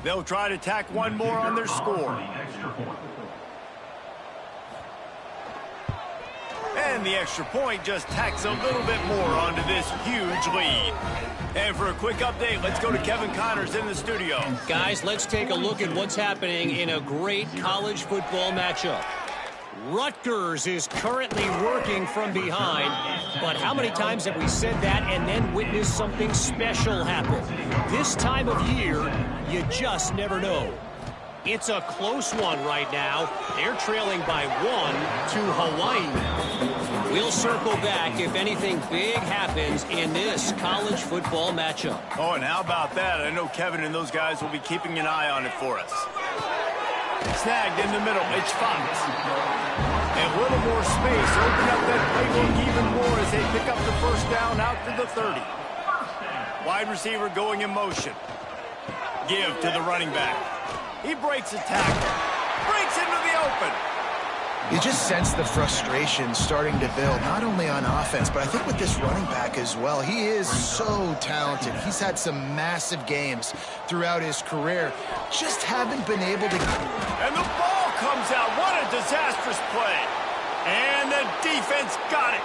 They'll try to tack one more on their score. And the extra point just tacks a little bit more onto this huge lead. And for a quick update, let's go to Kevin Connors in the studio. Guys, let's take a look at what's happening in a great college football matchup. Rutgers is currently working from behind, but how many times have we said that and then witnessed something special happen? This time of year, you just never know. It's a close one right now. They're trailing by 1 to Hawaii. We'll circle back if anything big happens in this college football matchup. Oh, and how about that? I know Kevin and those guys will be keeping an eye on it for us. Snagged in the middle. It's Fox. A little more space. Open up that playbook even more as they pick up the first down out to the 30. Wide receiver going in motion. Give to the running back. He breaks a tackle. Breaks into the open. You just sense the frustration starting to build, not only on offense, but I think with this running back as well. He is so talented. He's had some massive games throughout his career. Just haven't been able to... And the ball comes out. What a disastrous play. And the defense got it.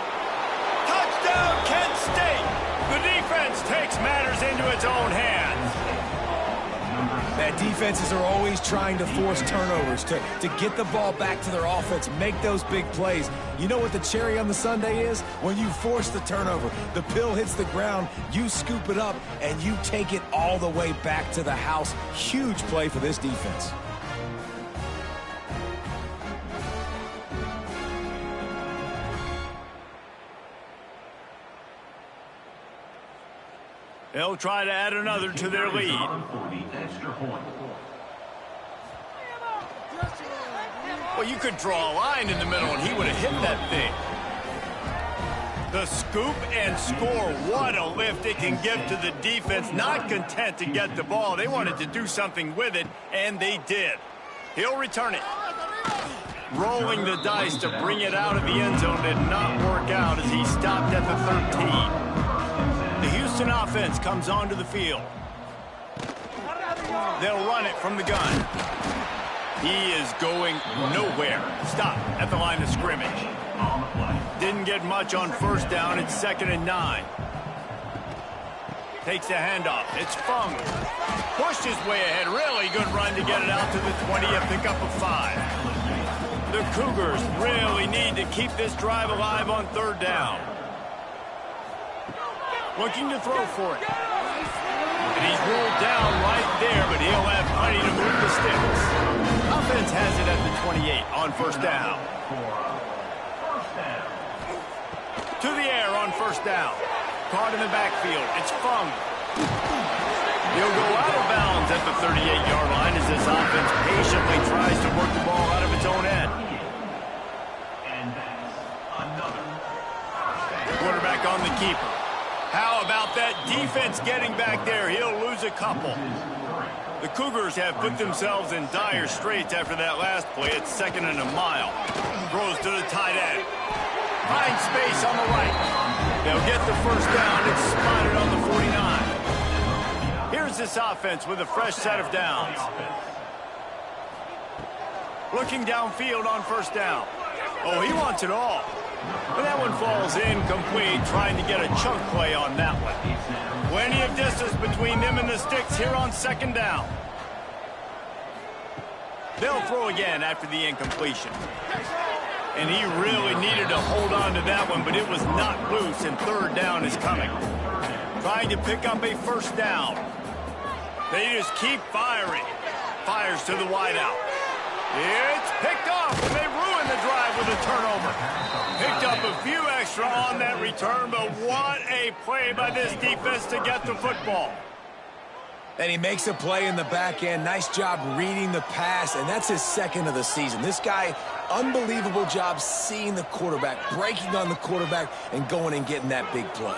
Touchdown, Kent State. The defense takes matters into its own hands. That defenses are always trying to force turnovers, to get the ball back to their offense, make those big plays. You know what the cherry on the sundae is? When you force the turnover, the pill hits the ground, you scoop it up, and you take it all the way back to the house. Huge play for this defense. They'll try to add another to their lead. Well, you could draw a line in the middle, and he would have hit that thing. The scoop and score. What a lift it can give to the defense. Not content to get the ball. They wanted to do something with it, and they did. He'll return it. Rolling the dice to bring it out of the end zone did not work out as he stopped at the 13. The Houston offense comes onto the field. They'll run it from the gun. He is going nowhere. Stop at the line of scrimmage. Didn't get much on first down. It's 2nd and 9. Takes the handoff. It's Fung. Pushed his way ahead. Really good run to get it out to the 20 and pick up a 5. The Cougars really need to keep this drive alive on 3rd down. Looking to throw for it. And he's rolled down right there, but he'll have plenty to move the sticks. Offense has it at the 28 on 1st down. To the air on 1st down. Caught in the backfield. It's Fung. He'll go out of bounds at the 38-yard line as this offense patiently tries to work the ball out of its own end. Quarterback on the keeper. How about that defense getting back there? He'll lose a couple. The Cougars have put themselves in dire straits after that last play. It's 2nd and a mile. Throws to the tight end. Finds space on the right. They'll get the 1st down. It's spotted on the 49. Here's this offense with a fresh set of downs. Looking downfield on 1st down. Oh, he wants it all. But that one falls incomplete, trying to get a chunk play on that one. Plenty of distance between them and the sticks here on 2nd down. They'll throw again after the incompletion. And he really needed to hold on to that one, but it was not loose, and 3rd down is coming. Trying to pick up a 1st down. They just keep firing. Fires to the wideout. It's picked off, and they ruin the drive with a turnover. Picked up a few extra on that return, but what a play by this defense to get the football. And he makes a play in the back end. Nice job reading the pass, and that's his 2nd of the season. This guy, unbelievable job seeing the quarterback, breaking on the quarterback, and going and getting that big play.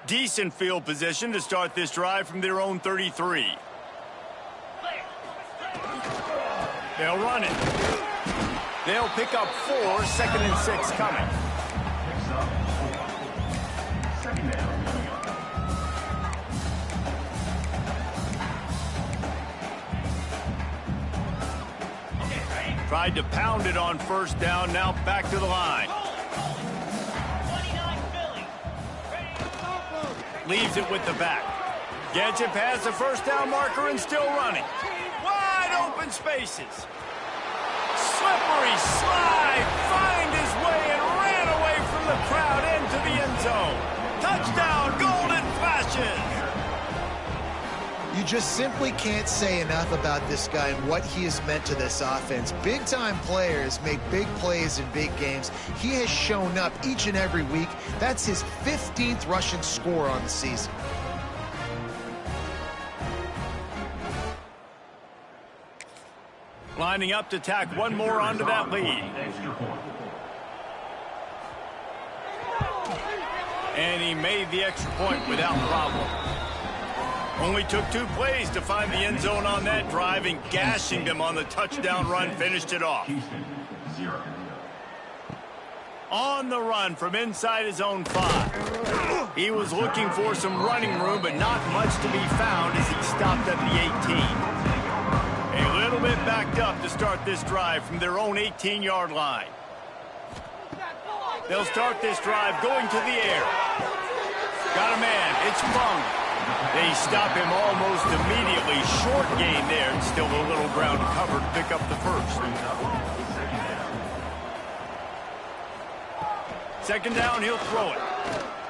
Decent field position to start this drive from their own 33. They'll run it. They'll pick up 4, 2nd and 6 coming. Tried to pound it on 1st down, now back to the line. Leaves it with the back. Gets it past the 1st down marker and still running. Wide open spaces. Slippery slide, find his way and ran away from the crowd into the end zone. Touchdown, Golden Flashes. You just simply can't say enough about this guy and what he has meant to this offense. Big-time players make big plays in big games. He has shown up each and every week. That's his 15th rushing score on the season. Lining up to tack one more onto that lead. And he made the extra point without problem. Only took 2 plays to find the end zone on that drive, and gashing them on the touchdown run finished it off. On the run from inside his own 5. He was looking for some running room, but not much to be found as he stopped at the 18. A little bit backed up to start this drive from their own 18-yard line. They'll start this drive going to the air. Got a man. It's Fung. They stop him almost immediately. Short gain there, and still a little ground to cover to pick up the 1st. 2nd down, he'll throw it.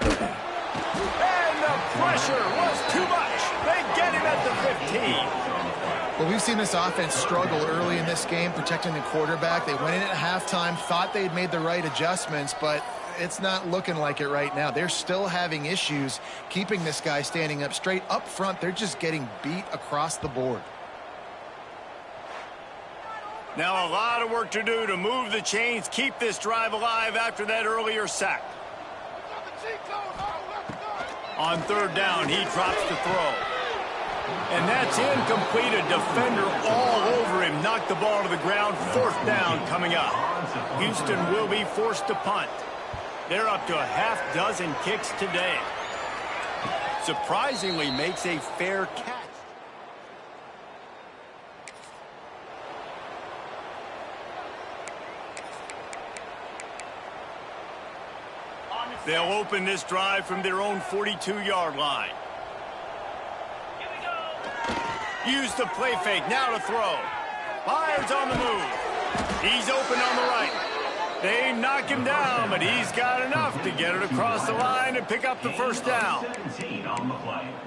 And the pressure was too much. They get him at the 15. Well, we've seen this offense struggle early in this game, protecting the quarterback. They went in at halftime, thought they'd made the right adjustments, but it's not looking like it right now. They're still having issues keeping this guy standing up straight. Up front, they're just getting beat across the board. Now a lot of work to do to move the chains, keep this drive alive after that earlier sack. On 3rd down, he drops to throw. And that's incomplete. A defender all over him. Knocked the ball to the ground. 4th down coming up. Houston will be forced to punt. They're up to a half-dozen kicks today. Surprisingly makes a fair catch. They'll open this drive from their own 42-yard line. Use the play fake, now to throw. Byers on the move. He's open on the right. They knock him down, but he's got enough to get it across the line and pick up the 1st down.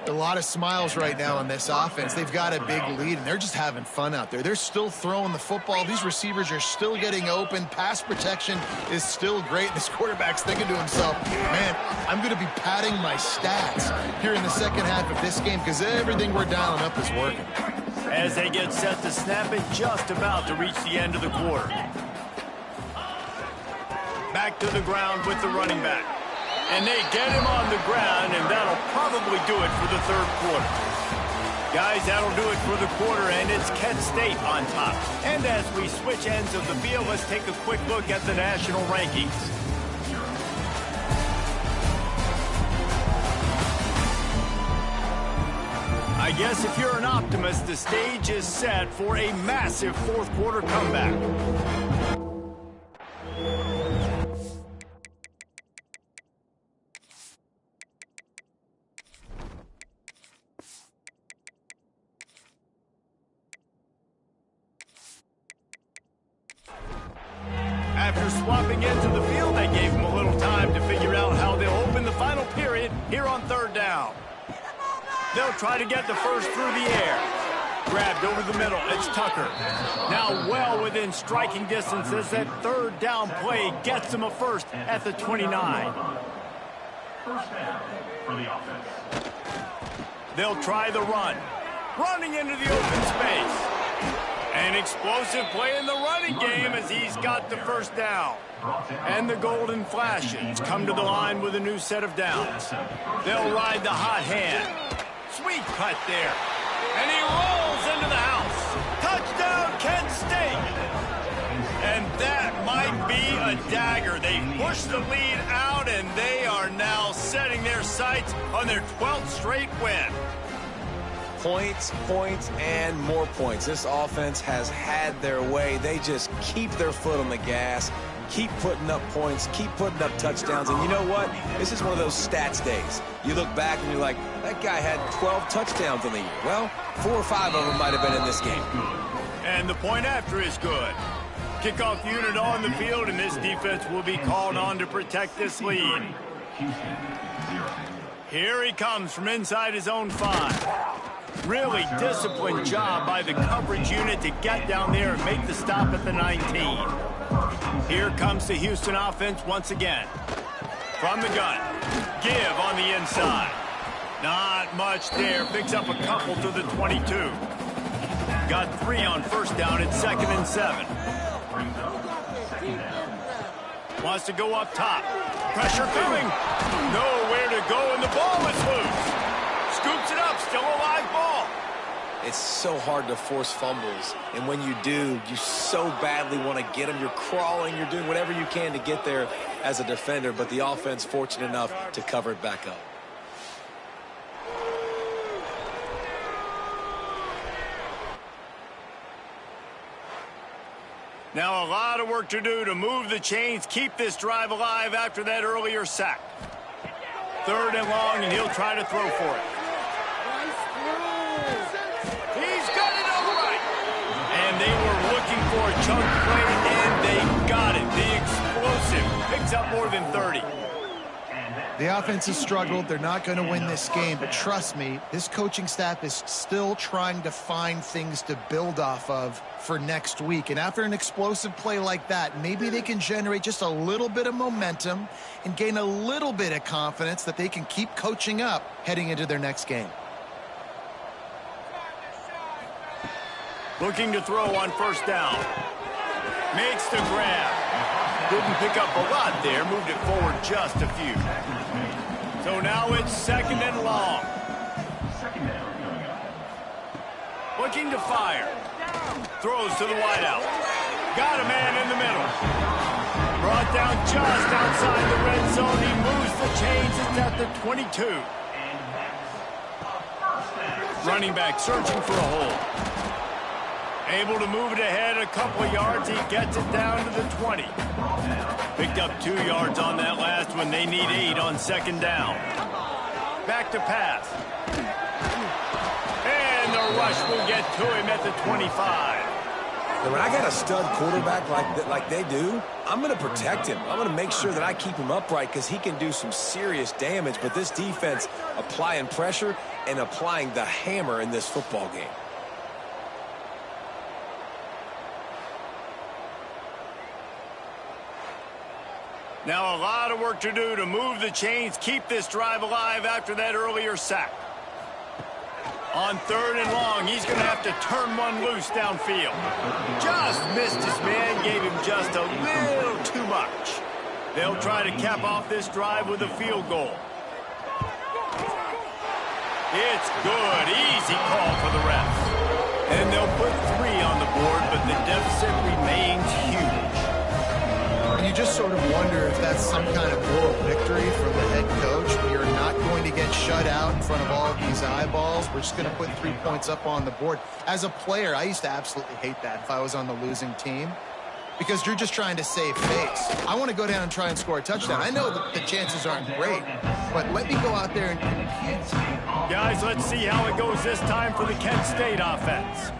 A lot of smiles right now on this offense. They've got a big lead, and they're just having fun out there. They're still throwing the football. These receivers are still getting open. Pass protection is still great. This quarterback's thinking to himself, man, I'm going to be padding my stats here in the 2nd half of this game because everything we're dialing up is working. As they get set to snap it, just about to reach the end of the quarter. Back to the ground with the running back. And they get him on the ground, and that'll probably do it for the 3rd quarter. Guys, that'll do it for the quarter, and it's Kent State on top. And as we switch ends of the field, let's take a quick look at the national rankings. I guess if you're an optimist, the stage is set for a massive 4th quarter comeback. After swapping into the field, they gave him a little time to figure out how they'll open the final period here on 3rd down. They'll try to get the 1st through the air. Grabbed over the middle. It's Tucker. Now well within striking distance as that 3rd down play gets them a 1st at the 29. 1st down for the offense. They'll try the run. Running into the open space. An explosive play in the running game as he's got the first down. And the golden flashes come to the line with a new set of downs. They'll ride the hot hand. Sweet cut there. And he rolls into the house. Touchdown, Kent State. And that might be a dagger. They push the lead out, and they are now setting their sights on their 12th straight win. Points, points, and more points. This offense has had their way. They just keep their foot on the gas, keep putting up points, keep putting up touchdowns. And you know what? This is one of those stats days. You look back and you're like, that guy had 12 touchdowns in the year. Well, 4 or 5 of them might have been in this game. And the point after is good. Kickoff unit on the field, and this defense will be called on to protect this lead. Here he comes from inside his own 5. Really disciplined job by the coverage unit to get down there and make the stop at the 19. Here comes the Houston offense once again. From the gun. Give on the inside. Not much there. Picks up a couple to the 22. Got 3 on first down at 2nd and 7. Wants to go up top. Pressure coming. Nowhere to go, and the ball is loose. Scoops it up. Still a live ball. It's so hard to force fumbles, and when you do, you so badly want to get them. You're crawling, you're doing whatever you can to get there as a defender, but the offense fortunate enough to cover it back up. Now a lot of work to do to move the chains, keep this drive alive after that earlier sack. 3rd and long, and he'll try to throw for it. He's got it all right. And they were looking for a chunk play, and they got it. The explosive picks up more than 30. The offense has struggled. They're not going to win this game, but trust me, this coaching staff is still trying to find things to build off of for next week. And after an explosive play like that, maybe they can generate just a little bit of momentum and gain a little bit of confidence that they can keep coaching up heading into their next game. Looking to throw on first down. Makes the grab. Didn't pick up a lot there. Moved it forward just a few. So now it's 2nd and long. Looking to fire. Throws to the wideout. Got a man in the middle. Brought down just outside the red zone. He moves the chains. It's at the 22. Running back searching for a hole. Able to move it ahead a couple of yards. He gets it down to the 20. Picked up 2 yards on that last one. They need 8 on 2nd down. Back to pass. And the rush will get to him at the 25. And when I got a stud quarterback like they do, I'm going to protect him. I'm going to make sure that I keep him upright because he can do some serious damage. But this defense applying pressure and applying the hammer in this football game. Now a lot of work to do to move the chains, keep this drive alive after that earlier sack. On 3rd and long, he's going to have to turn one loose downfield. Just missed his man, gave him just a little too much. They'll try to cap off this drive with a field goal. It's good. Easy call for the refs. And they'll put 3 on the board, but the deficit remains huge. And you just sort of wonder if that's some kind of moral victory from the head coach. You're not going to get shut out in front of all of these eyeballs. We're just going to put 3 points up on the board. As a player, I used to absolutely hate that if I was on the losing team because you're just trying to save face. I want to go down and try and score a touchdown. I know that the chances aren't great, but let me go out there and compete. Guys, let's see how it goes this time for the Kent State offense.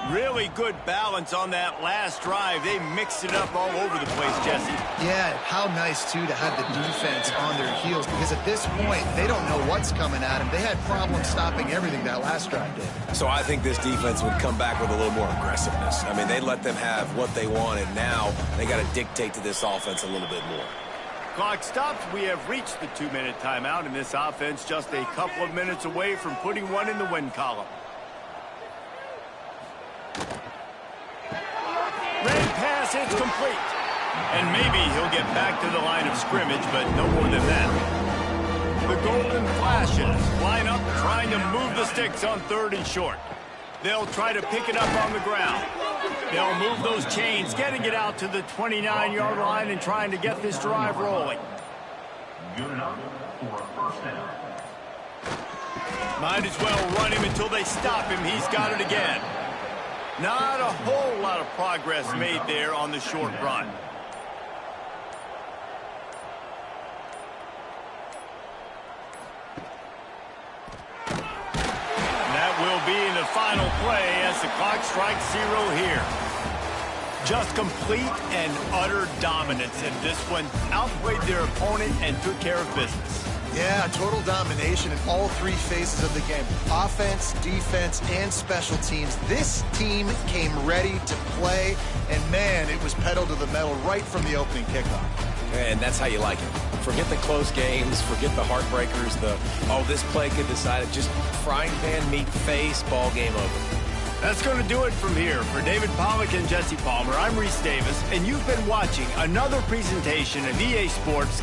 Really good balance on that last drive. They mixed it up all over the place, Jesse. Yeah, how nice, too, to have the defense on their heels because at this point, they don't know what's coming at them. They had problems stopping everything that last drive did. So I think this defense would come back with a little more aggressiveness. I mean, they let them have what they wanted. Now they got to dictate to this offense a little bit more. Clock stops. We have reached the 2-minute timeout, and this offense just a couple of minutes away from putting one in the win column. pass. It's complete. And maybe he'll get back to the line of scrimmage, but no more than that. The golden flashes line up trying to move the sticks on 3rd and short. They'll try to pick it up on the ground. They'll move those chains, getting it out to the 29-yard line and trying to get this drive rolling. Good enough for a first down. Might as well run him until they stop him. He's got it again. Not a whole lot of progress made there on the short run. That will be the final play as the clock strikes 0 here. Just complete and utter dominance in this one. Outplayed their opponent and took care of business. Yeah, total domination in all 3 phases of the game. Offense, defense, and special teams. This team came ready to play, and man, it was pedal to the metal right from the opening kickoff. And that's how you like it. Forget the close games, forget the heartbreakers, this play could decide it. Just frying pan meet face, ball game over. That's going to do it from here. For David Pollack and Jesse Palmer, I'm Reese Davis, and you've been watching another presentation of EA Sports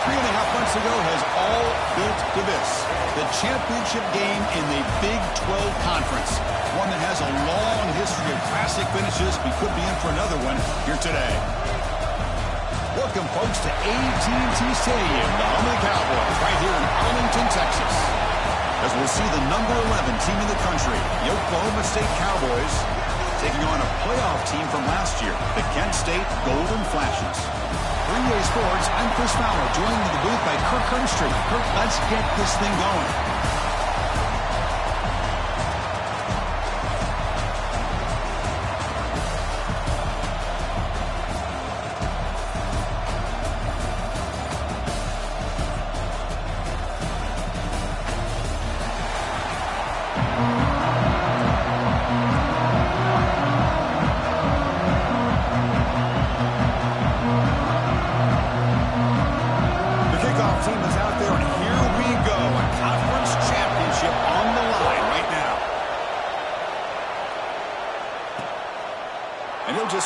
3.5 months ago has all built to this. The championship game in the Big 12 Conference. One that has a long history of classic finishes. We could be in for another one here today. Welcome, folks, to AT&T Stadium, the home of the Cowboys, right here in Arlington, Texas. As we'll see the number 11 team in the country, the Oklahoma State Cowboys, taking on a playoff team from last year, the Kent State Golden Flashes. 3-Way Sports, I'm Chris Fowler, joined in the booth by Kirk Herbstreit. Kirk, let's get this thing going.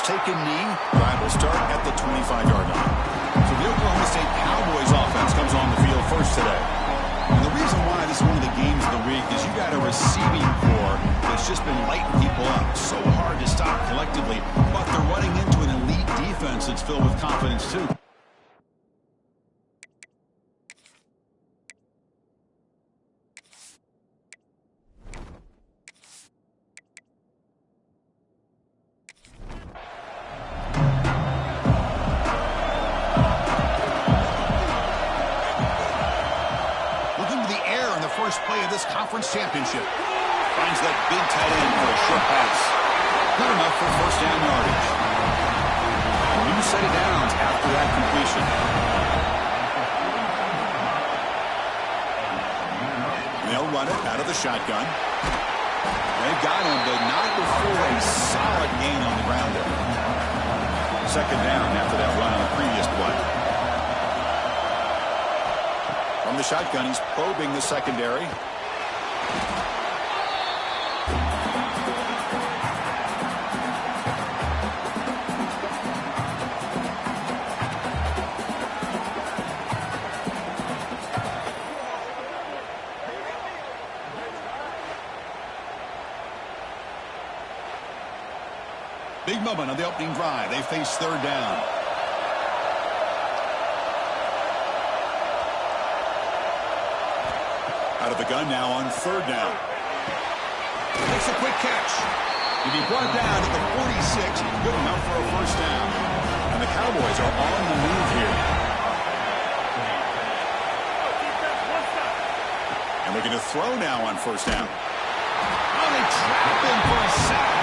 Take a knee. Drive will start at the 25-yard line. So the Oklahoma State Cowboys offense comes on the field first today. And the reason why this is one of the games of the week is you got a receiving corps that's just been lighting people up. So hard to stop collectively, but they're running into an elite defense that's filled with confidence too. First play of this conference championship. Finds that big tight end for a short pass. Not enough for first down yardage. A new set of downs after that completion. They'll run it out of the shotgun. They've got him, but not before a solid gain on the ground there. Second down after that run on the previous play. From the shotgun, he's probing the secondary. Big moment on the opening drive. They face third down. Out of the gun now on third down. Makes a quick catch. He'll be brought down at the 46. Good enough for a first down. And the Cowboys are on the move here. And looking to throw now on first down. Oh, they trap him for a sack.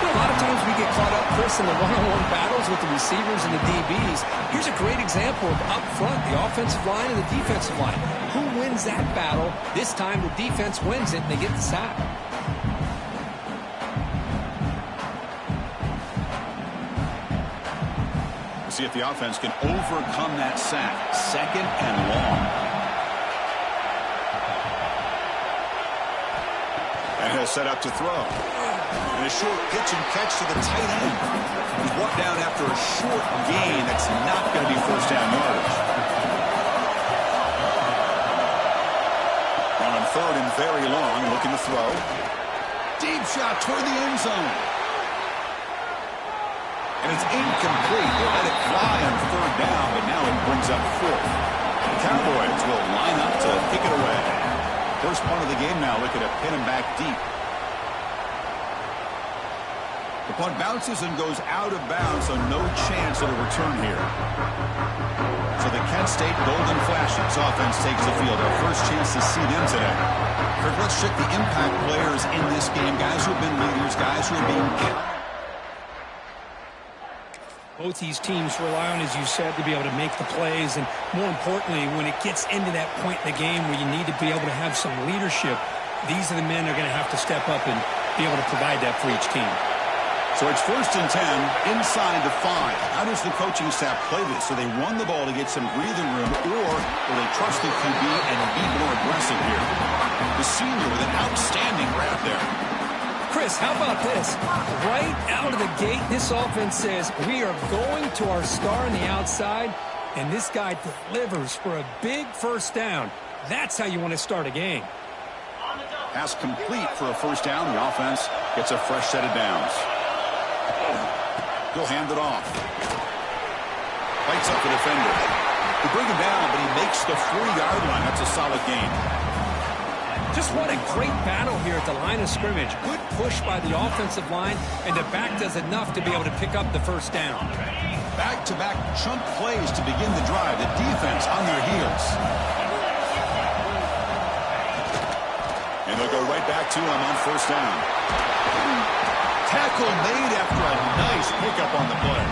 A lot of times we get caught up, Chris, in the one-on-one battles with the receivers and the DBs. Here's a great example of up front, the offensive line and the defensive line. Who wins that battle? This time the defense wins it and they get the sack. We'll see if the offense can overcome that sack. Second and long. And he'll set up to throw. And a short pitch and catch to the tight end. He's brought down after a short gain. That's not going to be first down yardage. On third and very long, looking to throw. Deep shot toward the end zone. And it's incomplete. They let it fly on third down, but now it brings up fourth. The Cowboys will line up to kick it away. First punt of the game now, looking to pin him back deep. The punt bounces and goes out of bounds, so no chance of a return here. So the Kent State Golden Flashes offense takes the field. Our first chance to see them today. Kirk, let's check the impact players in this game. Guys who have been leaders, guys who are being counted. Both these teams rely on, as you said, to be able to make the plays. And more importantly, when it gets into that point in the game where you need to be able to have some leadership, these are the men that are going to have to step up and be able to provide that for each team. So it's 1st and 10 inside the 5. How does the coaching staff play this? Do they run the ball to get some breathing room, or will they trust the QB and be more aggressive here? The senior with an outstanding grab there. Chris, how about this? Right out of the gate, this offense says we are going to our star on the outside. And this guy delivers for a big first down. That's how you want to start a game. Pass complete for a first down. The offense gets a fresh set of downs. He'll hand it off. Fights up the defender. They bring him down, but he makes the 4-yard line. That's a solid gain. Just what a great battle here at the line of scrimmage. Good push by the offensive line, and the back does enough to be able to pick up the first down. Back-to-back chunk plays to begin the drive. The defense on their heels. And they'll go right back to him on first down. Tackle made after a nice pickup on the play.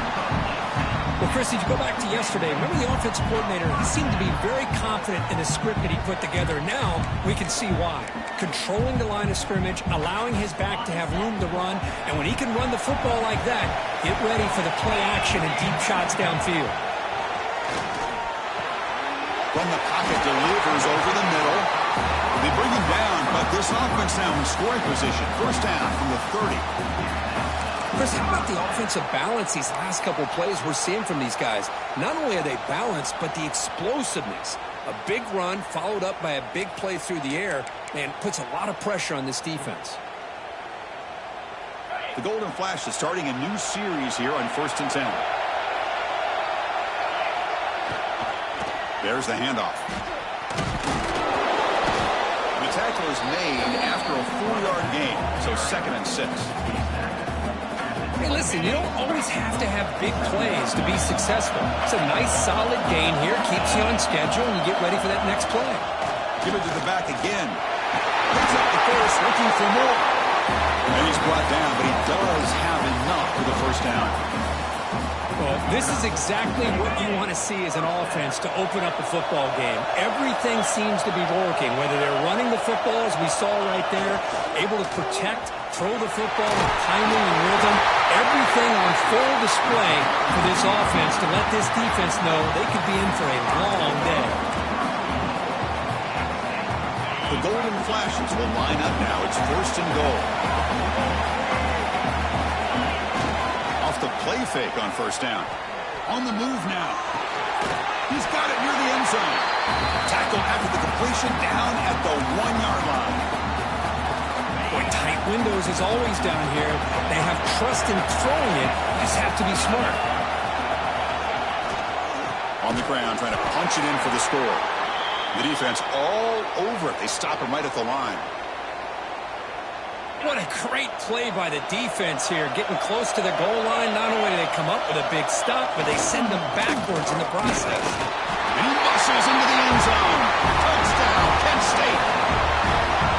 Well, Chris, if you go back to yesterday, remember the offensive coordinator, he seemed to be very confident in the script that he put together. Now we can see why. Controlling the line of scrimmage, allowing his back to have room to run, and when he can run the football like that, get ready for the play action and deep shots downfield. From the pocket, delivers over the middle. They bring him down, but this offense now in scoring position. First down from the 30. Chris, how about the offensive balance these last couple plays we're seeing from these guys? Not only are they balanced, but the explosiveness. A big run followed up by a big play through the air, and puts a lot of pressure on this defense. The Golden Flash is starting a new series here on 1st and 10. There's the handoff. The tackle is made after a 4-yard gain, so 2nd and 6. Hey, listen, you don't always have to have big plays to be successful. It's a nice, solid gain here. Keeps you on schedule, and you get ready for that next play. Give it to the back again. Picks up the first, looking for more. And he's brought down, but he does have enough for the first down. Well, this is exactly what you want to see as an offense to open up a football game. Everything seems to be working, whether they're running the football, as we saw right there, able to protect, throw the football with timing and rhythm. Everything on full display for this offense to let this defense know they could be in for a long day. The Golden Flashes will line up now. It's 1st and goal. Off the play fake on first down. On the move now. He's got it near the end zone. Tackle after the completion down at the 1-yard line. Boy, tight windows is always down here. They have trust in throwing it. Just have to be smart. On the ground, trying to punch it in for the score. The defense all over it. They stop him right at the line. What a great play by the defense here. Getting close to the goal line. Not only do they come up with a big stop, but they send them backwards in the process. And he muscles into the end zone. Touchdown, Kent State.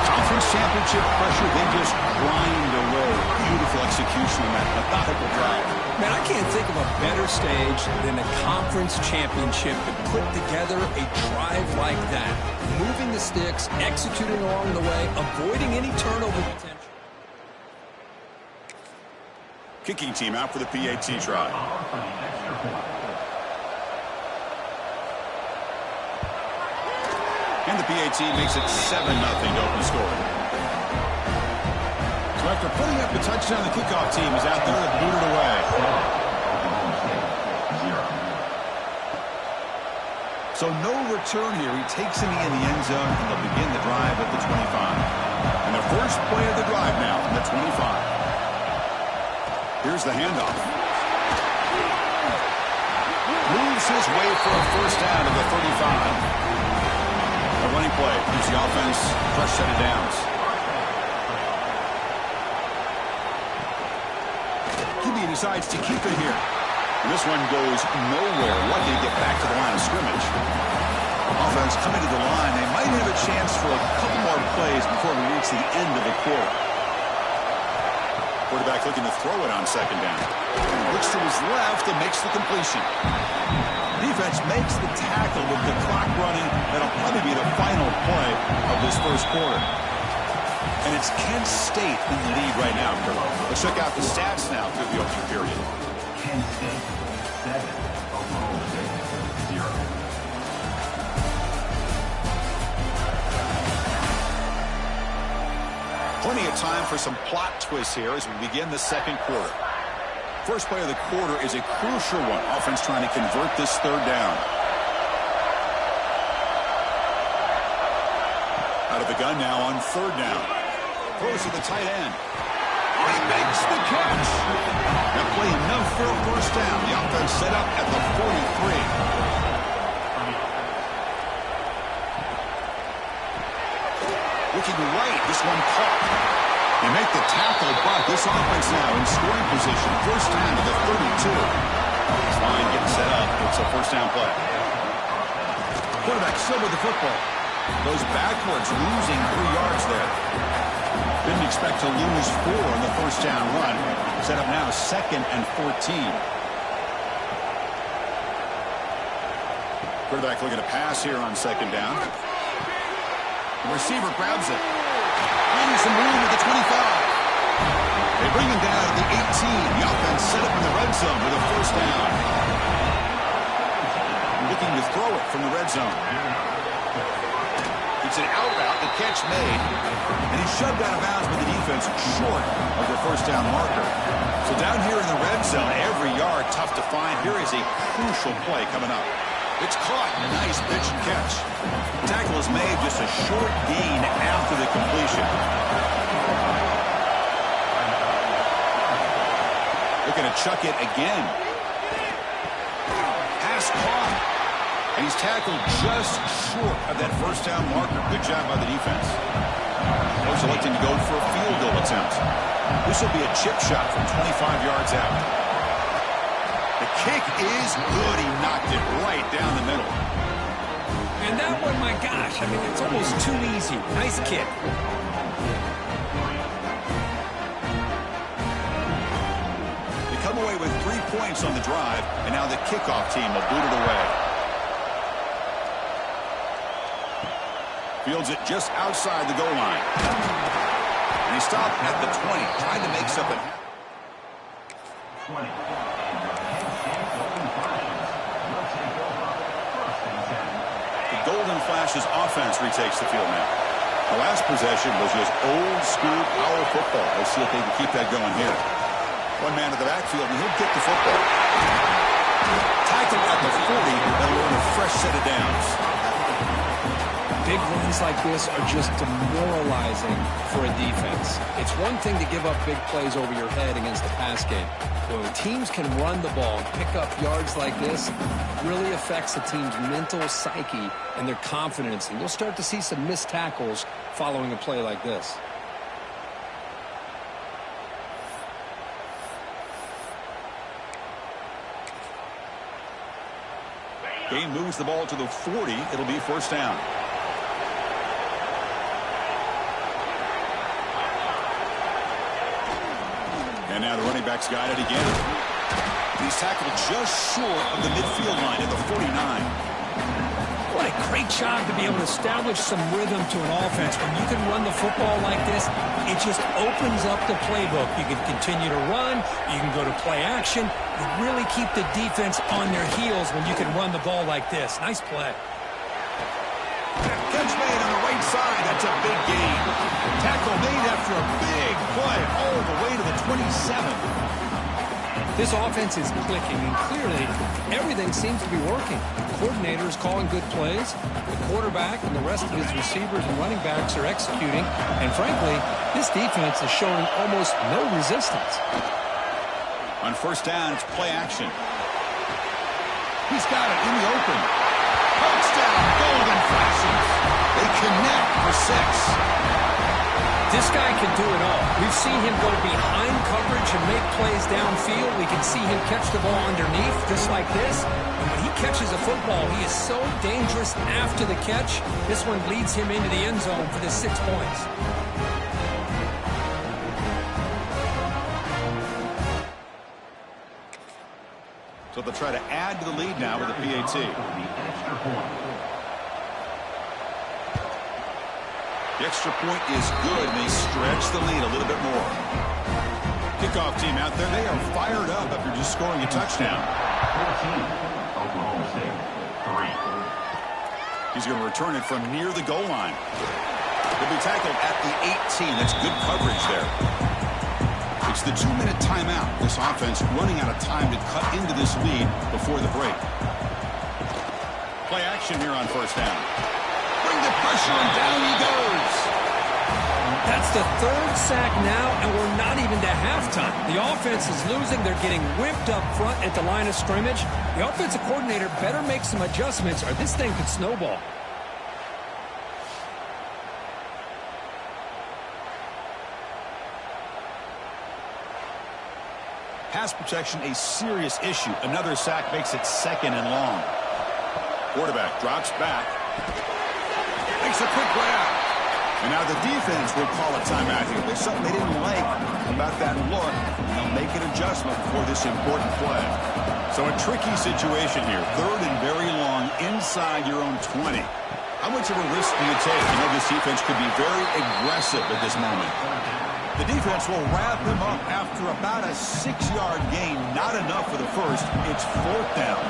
Conference championship pressure, they just grind away. Beautiful execution on that methodical drive. Man, I can't think of a better stage than a conference championship to put together a drive like that. Moving the sticks, executing along the way, avoiding any turnover potential. Kicking team out for the PAT try. And the PAT makes it 7-0 to open score. So after putting up a touchdown, the kickoff team is out there to boot it away. So no return here. He takes it in the end zone, and they'll begin the drive at the 25. And the first play of the drive now from the 25. Here's the handoff. Moves his way for a first down to the 35. A running play gives the offense a fresh set of downs. QB decides to keep it here. And this one goes nowhere. Lucky to get back to the line of scrimmage. Offense coming to the line. They might have a chance for a couple more plays before we reach the end of the quarter. Quarterback looking to throw it on second down. Looks to his left and makes the completion. Defense makes the tackle with the clock running. That'll probably be the final play of this first quarter. And it's Kent State in the lead right now. Let's check out the stats now through the opening period. Kent State 7, Oklahoma State 0. Plenty of time for some plot twists here as we begin the second quarter. First play of the quarter is a crucial one. Offense trying to convert this third down. Out of the gun now on third down. Throws to the tight end. He makes the catch. That play enough for a first down. The offense set up at the 43. Looking right, this one caught. They make the tackle, but this offense now in scoring position. First down to the 32. This line getting set up. It's a first down play. Quarterback still with the football. Goes backwards, losing 3 yards there. Didn't expect to lose 4 on the first down run. Set up now 2nd and 14. Quarterback looking to pass here on 2nd down. The receiver grabs it. Finding some room at the 25. They bring him down at the 18. The offense set up in the red zone with a first down. Looking to throw it from the red zone. It's an out route, the catch made. And he's shoved out of bounds by the defense short of the first down marker. So down here in the red zone, every yard tough to find. Here is a crucial play coming up. It's caught. Nice pitch and catch. Tackle is made, just a short gain after the completion. Looking to chuck it again. Pass caught. And he's tackled just short of that first down marker. Good job by the defense. They're selecting to go for a field goal attempt. This will be a chip shot from 25 yards out. The kick is good. He knocked it right down the middle. And that one, my gosh, I mean, it's almost too easy. Nice kick. They come away with 3 points on the drive, and now the kickoff team will boot it away. Fields it just outside the goal line. And he stopped at the 20, trying to make something happen. 20. Golden Flash's offense retakes the field now. The last possession was just old-school power football. Let's see if they can keep that going here. One man at the backfield, and he'll get the football. Tackled at the 40, that'll earn a fresh set of downs. Big runs like this are just demoralizing for a defense. It's one thing to give up big plays over your head against the pass game. But when teams can run the ball and pick up yards like this, it really affects the team's mental psyche and their confidence. And you'll start to see some missed tackles following a play like this. Game moves the ball to the 40. It'll be first down. And now the running back's got it again. He's tackled just short of the midfield line at the 49. What a great job to be able to establish some rhythm to an offense. When you can run the football like this, it just opens up the playbook. You can continue to run. You can go to play action. You really keep the defense on their heels when you can run the ball like this. Nice play. Catch made on the right side. That's a big gain. Tackle made after a big play all the way to the 27. This offense is clicking, and clearly everything seems to be working. The coordinator is calling good plays. The quarterback and the rest of his receivers and running backs are executing. And frankly, this defense is showing almost no resistance. On first down, it's play action. He's got it in the open. Touchdown, Golden Flashes. They connect for 6. This guy can do it all. We've seen him go behind coverage and make plays downfield. We can see him catch the ball underneath just like this. And when he catches a football, he is so dangerous after the catch. This one leads him into the end zone for the 6 points. So they'll try to add to the lead now with a PAT. The extra point is good, and they stretch the lead a little bit more. Kickoff team out there, they are fired up after just scoring a touchdown. 14, Oklahoma State, 3. He's going to return it from near the goal line. He'll be tackled at the 18. That's good coverage there. It's the 2-minute timeout. This offense running out of time to cut into this lead before the break. Play action here on first down. Bring the pressure, and down he goes. That's the third sack now, and we're not even to halftime. The offense is losing. They're getting whipped up front at the line of scrimmage. The offensive coordinator better make some adjustments, or this thing could snowball. Pass protection, a serious issue. Another sack makes it 2nd and long. Quarterback drops back. Makes a quick grab. And now the defense will call a timeout here. There's something they didn't like about that look. And they'll make an adjustment for this important play. So a tricky situation here. 3rd and very long inside your own 20. How much of a risk do you take? You know this defense could be very aggressive at this moment. The defense will wrap him up after about a 6-yard gain. Not enough for the first. It's 4th down.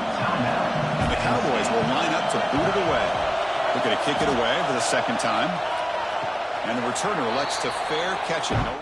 And the Cowboys will line up to boot it away. They're going to kick it away for the 2nd time. And the returner elects to fair catch it. No.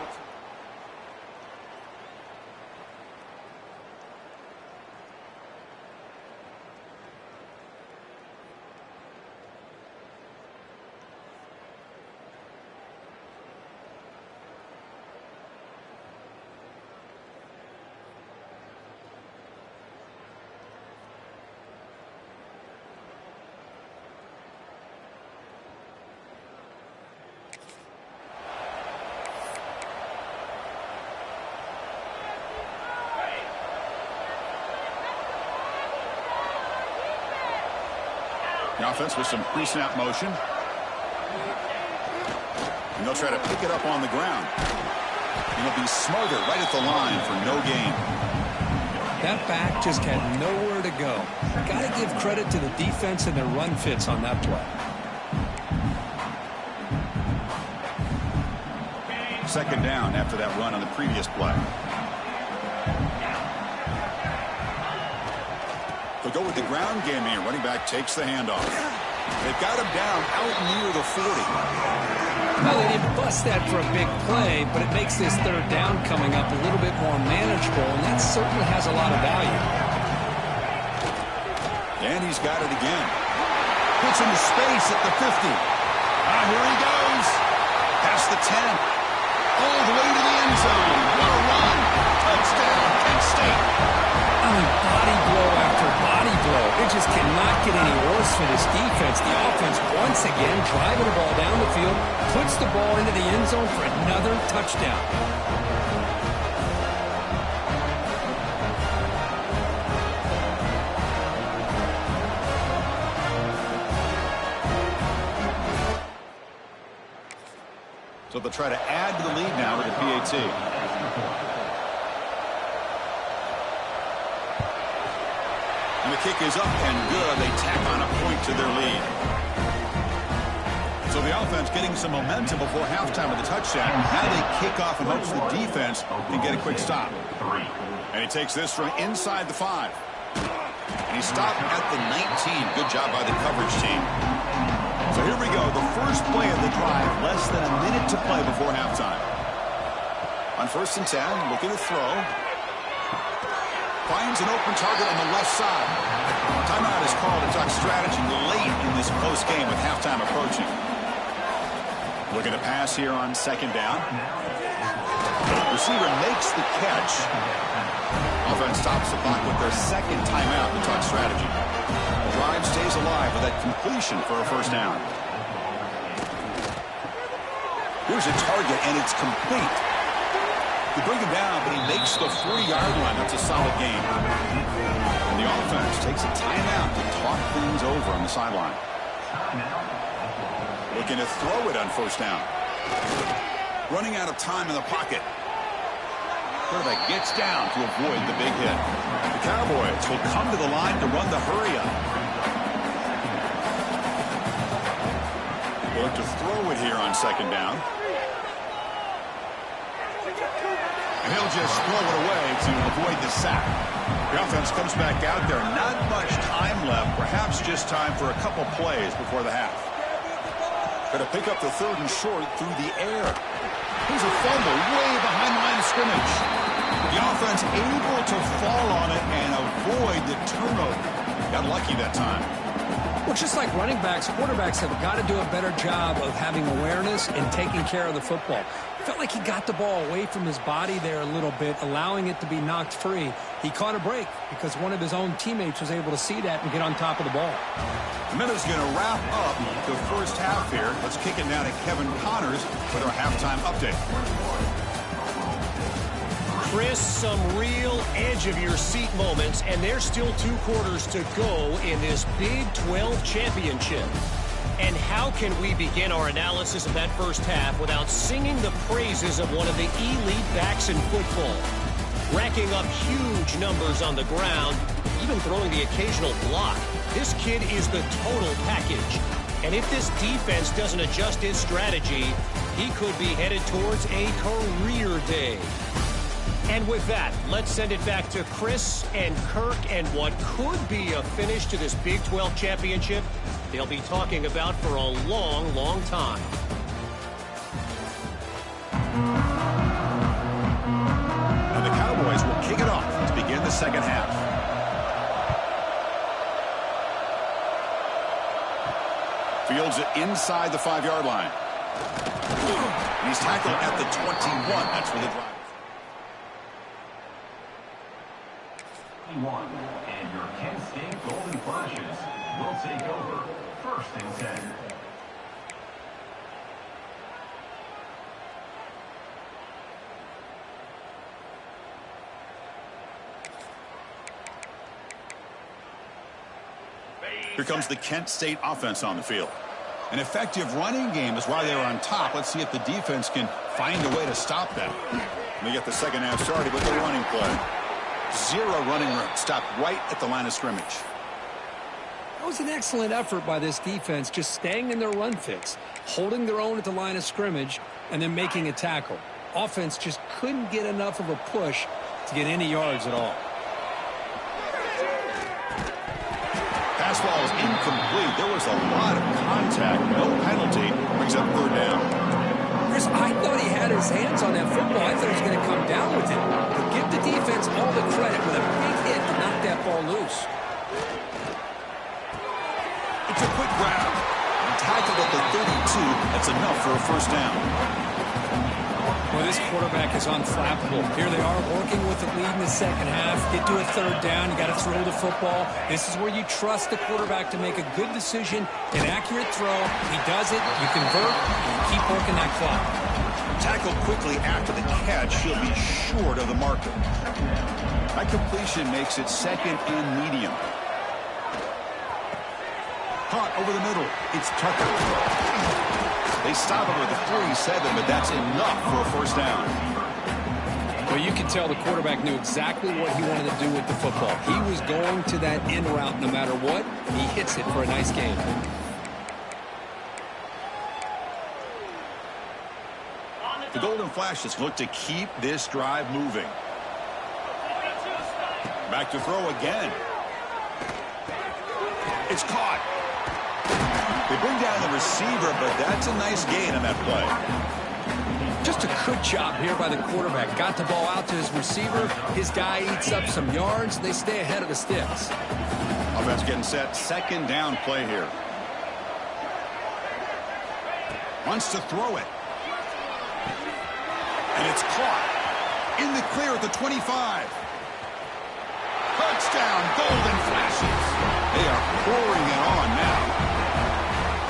The offense with some pre-snap motion. And they'll try to pick it up on the ground. And they'll be smarter right at the line for no gain. That back just had nowhere to go. Got to give credit to the defense and their run fits on that play. 2nd down after that run on the previous play. They'll go with the ground game here. Running back takes the handoff. They've got him down out near the 40. Well, they didn't bust that for a big play, but it makes this 3rd down coming up a little bit more manageable, and that certainly has a lot of value. And he's got it again. Puts into space at the 50. Here he goes. Past the 10. All the way to the end zone. What a run. Touchdown, Penn State. I mean, body blow after body blow. It just cannot get any worse for this defense. The offense, once again, driving the ball down the field, puts the ball into the end zone for another touchdown. So they'll try to add to the lead now with a PAT. And the kick is up and good. They tack on a point to their lead. So the offense getting some momentum before halftime with a touchdown. Now they kick off and hopes the defense can get a quick stop. And he takes this from inside the 5. And he stopped at the 19. Good job by the coverage team. So here we go. The first play of the drive. Less than a minute to play before halftime. On 1st and 10, looking to throw. Finds an open target on the left side. Timeout is called to talk strategy late in this close game with halftime approaching. Looking to pass here on 2nd down. Receiver makes the catch. Offense stops the clock with their 2nd timeout to talk strategy. The drive stays alive with that completion for a 1st down. Here's a target, and it's complete. They bring him down, but he makes the 40-yard line. That's a solid game. And the offense takes a timeout to talk things over on the sideline. Looking to throw it on 1st down. Running out of time in the pocket. Quarterback gets down to avoid the big hit. The Cowboys will come to the line to run the hurry-up. They look to throw it here on 2nd down. And he'll just throw it away to avoid the sack. The offense comes back out there. Not much time left. Perhaps just time for a couple plays before the half. Going to pick up the 3rd and short through the air. Here's a fumble way behind the line of scrimmage. The offense able to fall on it and avoid the turnover. Got lucky that time. Well, just like running backs, quarterbacks have got to do a better job of having awareness and taking care of the football. Felt like he got the ball away from his body there a little bit, allowing it to be knocked free. He caught a break because one of his own teammates was able to see that and get on top of the ball. The minute's going to wrap up the first half here. Let's kick it down to Kevin Connors with our halftime update. Chris, some real edge-of-your-seat moments, and there's still 2 quarters to go in this Big 12 championship. And how can we begin our analysis of that first half without singing the praises of one of the elite backs in football? Racking up huge numbers on the ground, even throwing the occasional block. This kid is the total package. And if this defense doesn't adjust its strategy, he could be headed towards a career day. And with that, let's send it back to Chris and Kirk and what could be a finish to this Big 12 championship they'll be talking about for a long, long time. And the Cowboys will kick it off to begin the second half. Fields it inside the 5-yard line. And he's tackled at the 21. That's for the drive. And your Kent State Golden Flashes will take over 1st and 10. Here comes the Kent State offense on the field. An effective running game is why they're on top. Let's see if the defense can find a way to stop that. We get the second half started with the running play. 0 running room. Stopped right at the line of scrimmage. That was an excellent effort by this defense, just staying in their run fix, holding their own at the line of scrimmage, and then making a tackle. Offense just couldn't get enough of a push to get any yards at all. Pass ball is incomplete. There was a lot of contact. No penalty. Brings up 3rd down. Chris, I thought he had his hands on that football. I thought he was going to come down with it. But give the defense all the credit with a big hit to knock that ball loose. It's a quick grab. Tackled at the 32. That's enough for a 1st down. Well, this quarterback is unflappable. Here they are working with the lead in the second half. Get to a 3rd down. You got to throw the football. This is where you trust the quarterback to make a good decision, an accurate throw. He does it. You convert. And you keep working that clock. Tackled quickly after the catch. He'll be short of the marker. That completion makes it 2nd and medium. Caught over the middle. It's Tucker. They stop it with a 3-7, but that's enough for a 1st down. Well, you can tell the quarterback knew exactly what he wanted to do with the football. He was going to that in route no matter what. He hits it for a nice gain. The Golden Flashes look to keep this drive moving. Back to throw again. It's caught. They bring down the receiver, but that's a nice gain on that play. Just a good job here by the quarterback. Got the ball out to his receiver. His guy eats up some yards. They stay ahead of the sticks. Offense getting set. 2nd down play here. Wants to throw it. And it's caught. In the clear at the 25. Touchdown, Golden Flashes. They are pouring it on now.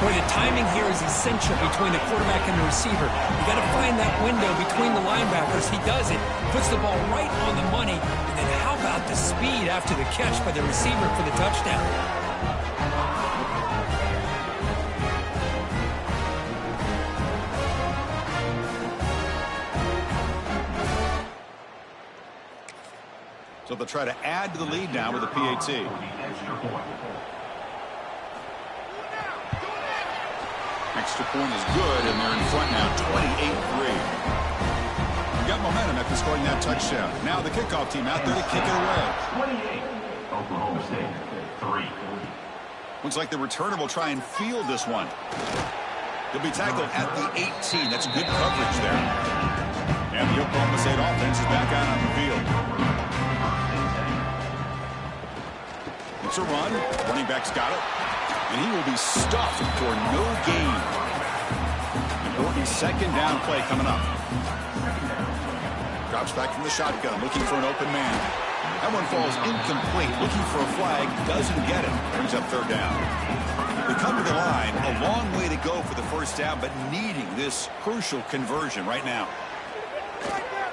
Boy, the timing here is essential between the quarterback and the receiver. You got to find that window between the linebackers. He does it, puts the ball right on the money, and then how about the speed after the catch by the receiver for the touchdown? So they'll try to add to the lead now with a PAT. Extra point is good, and they're in front now, 28-3. We've got momentum after scoring that touchdown. Now the kickoff team out there to kick it away. 28, Oklahoma State, 3. Looks like the returner will try and field this one. He'll be tackled at the 18. That's good coverage there. And the Oklahoma State offense is back out on the field. It's a run. Running back's got it. And he will be stuffed for no gain. Important second down play coming up. Drops back from the shotgun, looking for an open man. That one falls incomplete. Looking for a flag, doesn't get it. Brings up third down. They come to the line, a long way to go for the first down, but needing this crucial conversion right now.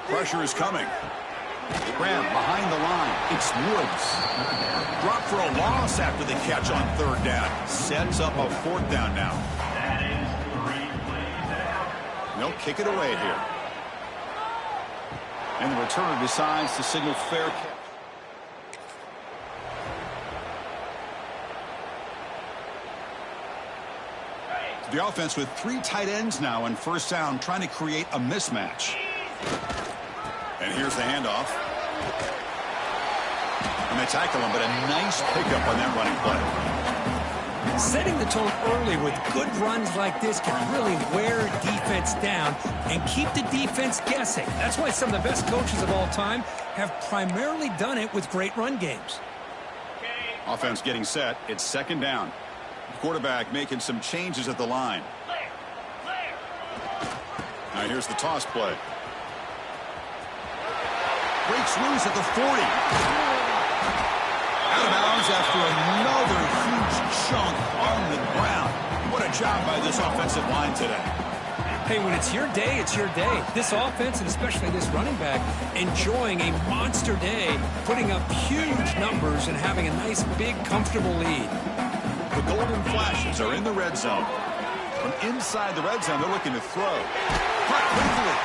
Pressure is coming. Graham behind the line. It's Woods. Drop for a loss after the catch on third down. Sets up a fourth down now. They'll kick it away here. And the returner decides to signal fair catch. The offense with 3 tight ends now on first down, trying to create a mismatch. And here's the handoff. And they tackle him, but a nice pickup on that running play. Setting the tone early with good runs like this can really wear defense down and keep the defense guessing. That's why some of the best coaches of all time have primarily done it with great run games. Offense getting set. It's second down. Quarterback making some changes at the line. Now here's the toss play. Breaks loose at the 40. Out of bounds after another huge chunk on the ground. What a job by this offensive line today. Hey, when it's your day, it's your day. This offense, and especially this running back, enjoying a monster day, putting up huge numbers and having a nice, big, comfortable lead. The Golden Flashes are in the red zone. From inside the red zone, they're looking to throw. Caught quickly.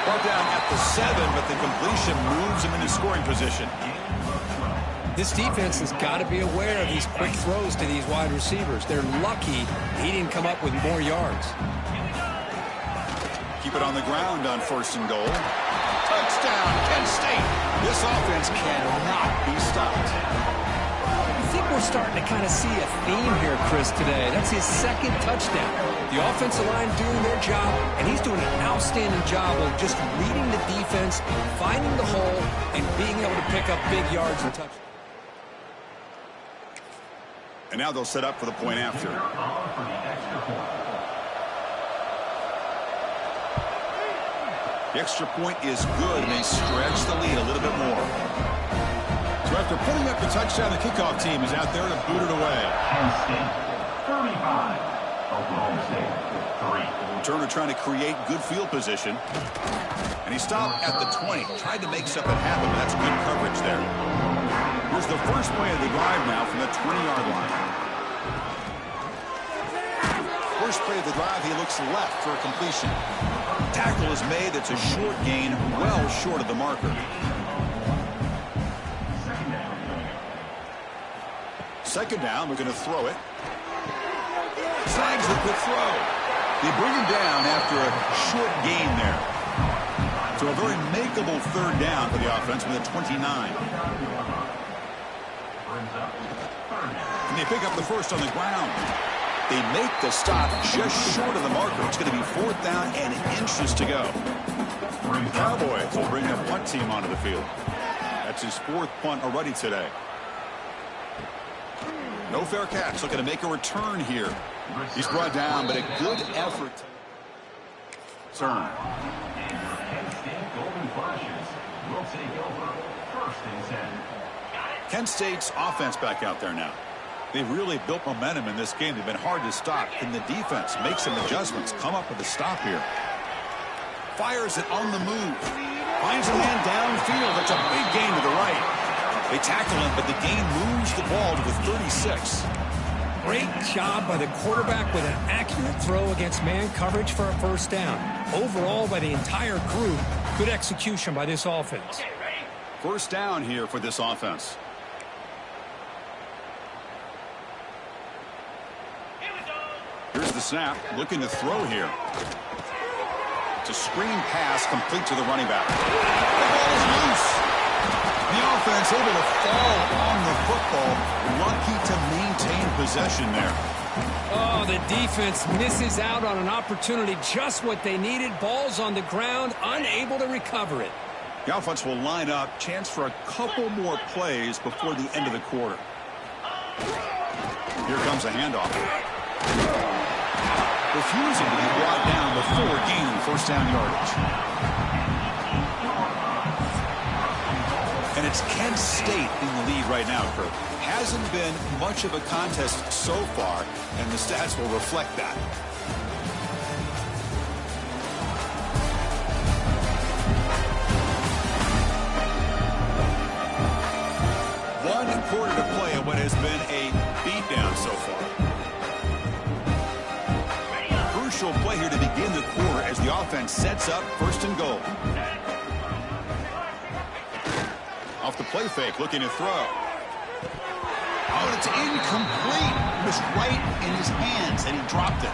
Brought down at the 7, but the completion moves him into scoring position. This defense has got to be aware of these quick throws to these wide receivers. They're lucky he didn't come up with more yards. Keep it on the ground on first and goal. Touchdown, Kent State. This offense cannot be stopped. I think we're starting to kind of see a theme here, Chris, today. That's his second touchdown. The offensive line doing their job, and he's doing an outstanding job of just reading the defense, finding the hole, and being able to pick up big yards and touchdowns. And now they'll set up for the point after. The extra point is good, and they stretch the lead a little bit more. So after putting up the touchdown, the kickoff team is out there to boot it away. Penn State, 35. Oklahoma State, 3. Turner trying to create good field position. And he stopped at the 20. Tried to make something happen, but that's good coverage there. Here's the first play of the drive now from the 20-yard line. First play of the drive, he looks left for a completion. Tackle is made. It's a short gain, well short of the marker. Second down, we're going to throw it. Snags the quick throw. They bring him down after a short gain there. So a very makeable third down for the offense with a 29. And they pick up the first on the ground. They make the stop just short of the marker. It's going to be fourth down and inches to go. Cowboys will bring the punt team onto the field. That's his fourth punt already today. No fair catch. Looking to make a return here. He's brought down, but a good effort. Turn. Kent State's offense back out there now. They've really built momentum in this game. They've been hard to stop. Can the defense make some adjustments? Come up with a stop here. Fires it on the move. Finds a man downfield. That's a big gain to the right. They tackle him, but the gain moves the ball to the 36. Great job by the quarterback with an accurate throw against man coverage for a first down. Overall, by the entire group, good execution by this offense. First down here for this offense. Here's the snap. Looking to throw here. It's a screen pass complete to the running back. The ball is loose. The offense able to fall on the football. Lucky to maintain possession there. Oh, the defense misses out on an opportunity, just what they needed. Ball's on the ground, unable to recover it. The offense will line up. Chance for a couple more plays before the end of the quarter. Here comes a handoff. Refusing to be brought down before gaining first down yardage. And it's Kent State in the lead right now, Kurt. Hasn't been much of a contest so far, and the stats will reflect that. One quarter to play in what has been a beatdown so far. Crucial play here to begin the quarter as the offense sets up first and goal. Off the play fake, looking to throw. Oh, it's incomplete. It was right in his hands, and he dropped it.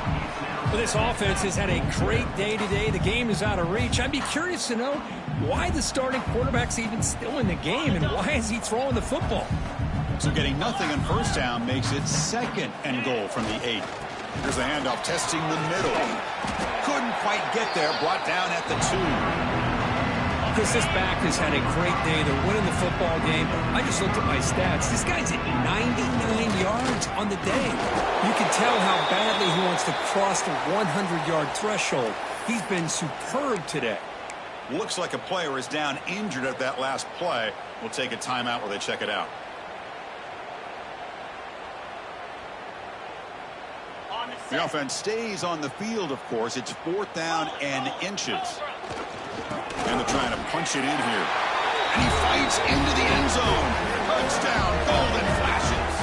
Well, this offense has had a great day today. The game is out of reach. I'd be curious to know why the starting quarterback's even still in the game, and why is he throwing the football? So getting nothing on first down makes it second and goal from the 8. Here's a handoff, testing the middle. Couldn't quite get there, brought down at the 2. Chris, this back has had a great day. They're winning the football game. I just looked at my stats. This guy's at 99 yards on the day. You can tell how badly he wants to cross the 100-yard threshold. He's been superb today. Looks like a player is down injured at that last play. We'll take a timeout while they check it out. The offense stays on the field, of course. It's 4th down and inches. And they're trying to punch it in here. And he fights into the end zone. Touchdown, Golden Flashes.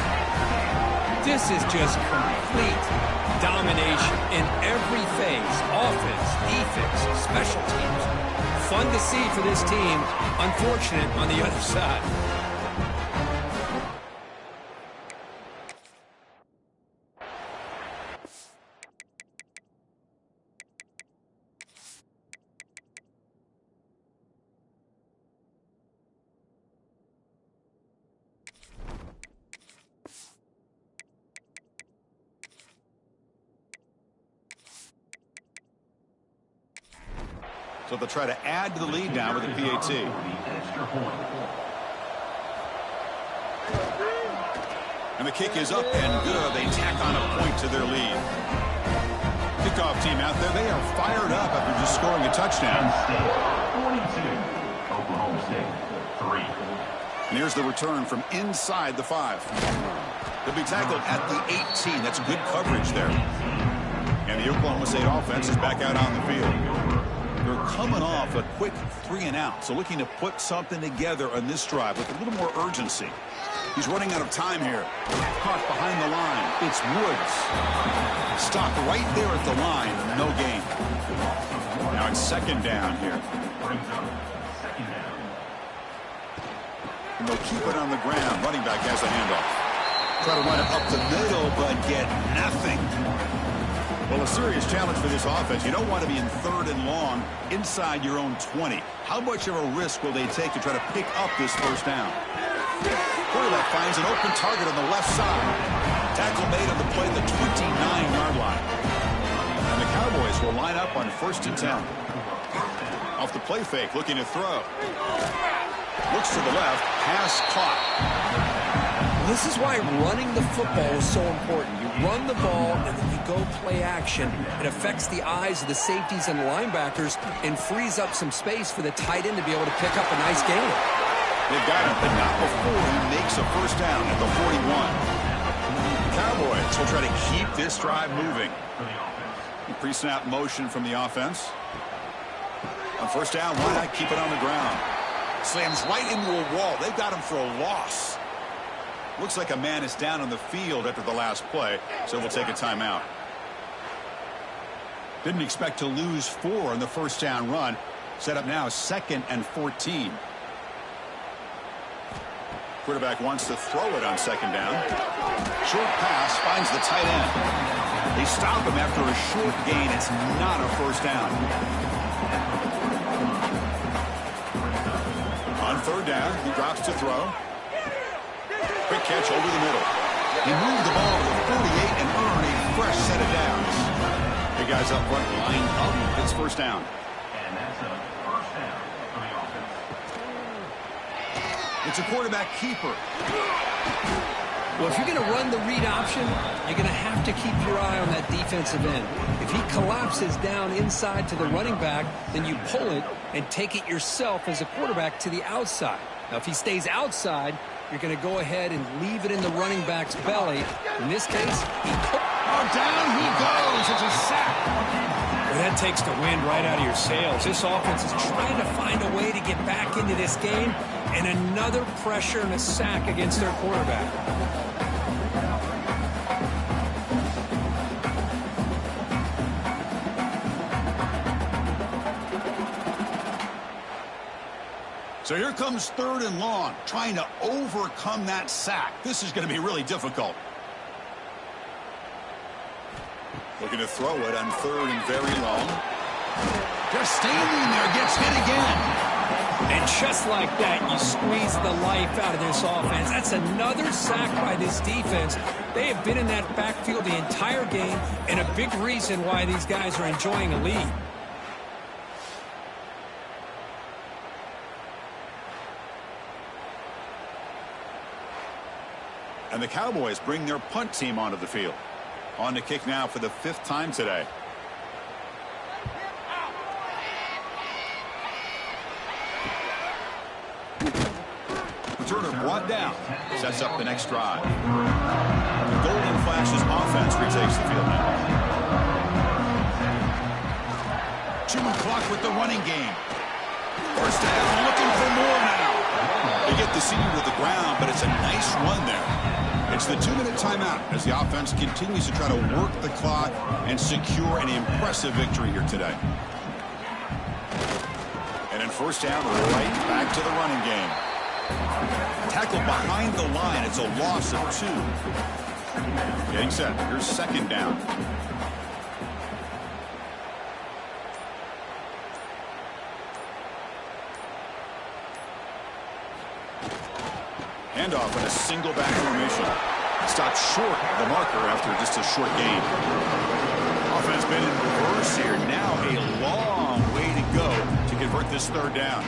This is just complete domination in every phase. Offense, defense, special teams. Fun to see for this team. Unfortunate on the other side. So they'll try to add to the lead now with a PAT. And the kick is up and good. They tack on a point to their lead. Kickoff team out there. They are fired up after just scoring a touchdown. 42. Oklahoma State 3. And here's the return from inside the 5. They'll be tackled at the 18. That's good coverage there. And the Oklahoma State offense is back out on the field. They're coming off a quick 3-and-out, so looking to put something together on this drive with a little more urgency. He's running out of time here. Caught behind the line. It's Woods. Stopped right there at the line. No gain. Now it's 2nd down here. And they'll keep it on the ground. Running back has a handoff. Try to run it up the middle, but get nothing. Well, a serious challenge for this offense. You don't want to be in 3rd and long inside your own 20. How much of a risk will they take to try to pick up this first down? Quarterback finds an open target on the left side. Tackle made on the play at the 29-yard line. And the Cowboys will line up on 1st and 10. Off the play fake, looking to throw. Looks to the left, pass caught. This is why running the football is so important. You run the ball, and then you go play action. It affects the eyes of the safeties and linebackers and frees up some space for the tight end to be able to pick up a nice gain. They've got him, but not before he makes a first down at the 41. Cowboys will try to keep this drive moving. Pre-snap motion from the offense. On first down, why not keep it on the ground? Slams right into a wall. They've got him for a loss. Looks like a man is down on the field after the last play, so we'll take a timeout. Didn't expect to lose 4 on the first down run. Set up now 2nd and 14. Quarterback wants to throw it on 2nd down. Short pass finds the tight end. They stop him after a short gain. It's not a first down. On 3rd down, he drops to throw. Quick catch over the middle. He moved the ball to the 48 and earned a fresh set of downs. The guys up front lined up. It's first down. And that's a first down for the offense. It's a quarterback keeper. Well, if you're going to run the read option, you're going to have to keep your eye on that defensive end. If he collapses down inside to the running back, then you pull it and take it yourself as a quarterback to the outside. Now, if he stays outside, you're going to go ahead and leave it in the running back's belly. In this case, down he goes. It's a sack. Well, that takes the wind right out of your sails. This offense is trying to find a way to get back into this game, and another pressure and a sack against their quarterback. So here comes 3rd and long, trying to overcome that sack. This is going to be really difficult. Looking to throw it on 3rd and very long. Just standing there, gets hit again. And just like that, you squeeze the life out of this offense. That's another sack by this defense. They have been in that backfield the entire game, and a big reason why these guys are enjoying a lead. And the Cowboys bring their punt team onto the field. On to kick now for the 5th time today. Returner brought down. Sets up the next drive. The Golden Flashes offense retakes the field now. Chewing clock with the running game. First down, looking for more now. They get the senior to the ground, but it's a nice run there. It's the 2-minute timeout as the offense continues to try to work the clock and secure an impressive victory here today. And in first down, right back to the running game. Tackled behind the line. It's a loss of 2. Getting set. Here's 2nd down. Handoff in a single back formation. Stopped short the marker after just a short gain. Offense been in reverse here. Now a long way to go to convert this 3rd down.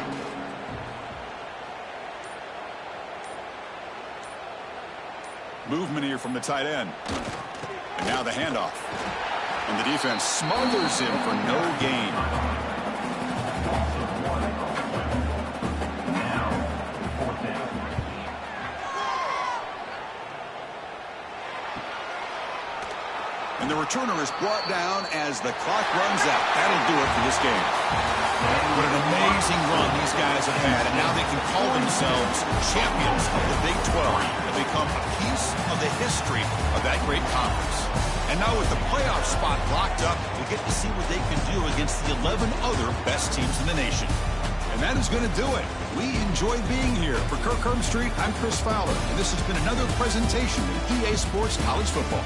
Movement here from the tight end. And now the handoff. And the defense smothers him for no gain. And the returner is brought down as the clock runs out. That'll do it for this game. What an amazing run these guys have had, and now they can call themselves champions of the Big 12 and become a piece of the history of that great conference. And now with the playoff spot locked up, we get to see what they can do against the 11 other best teams in the nation. And that is going to do it. We enjoyed being here. For Kirk Herbstreit, I'm Chris Fowler, and this has been another presentation of EA Sports College Football.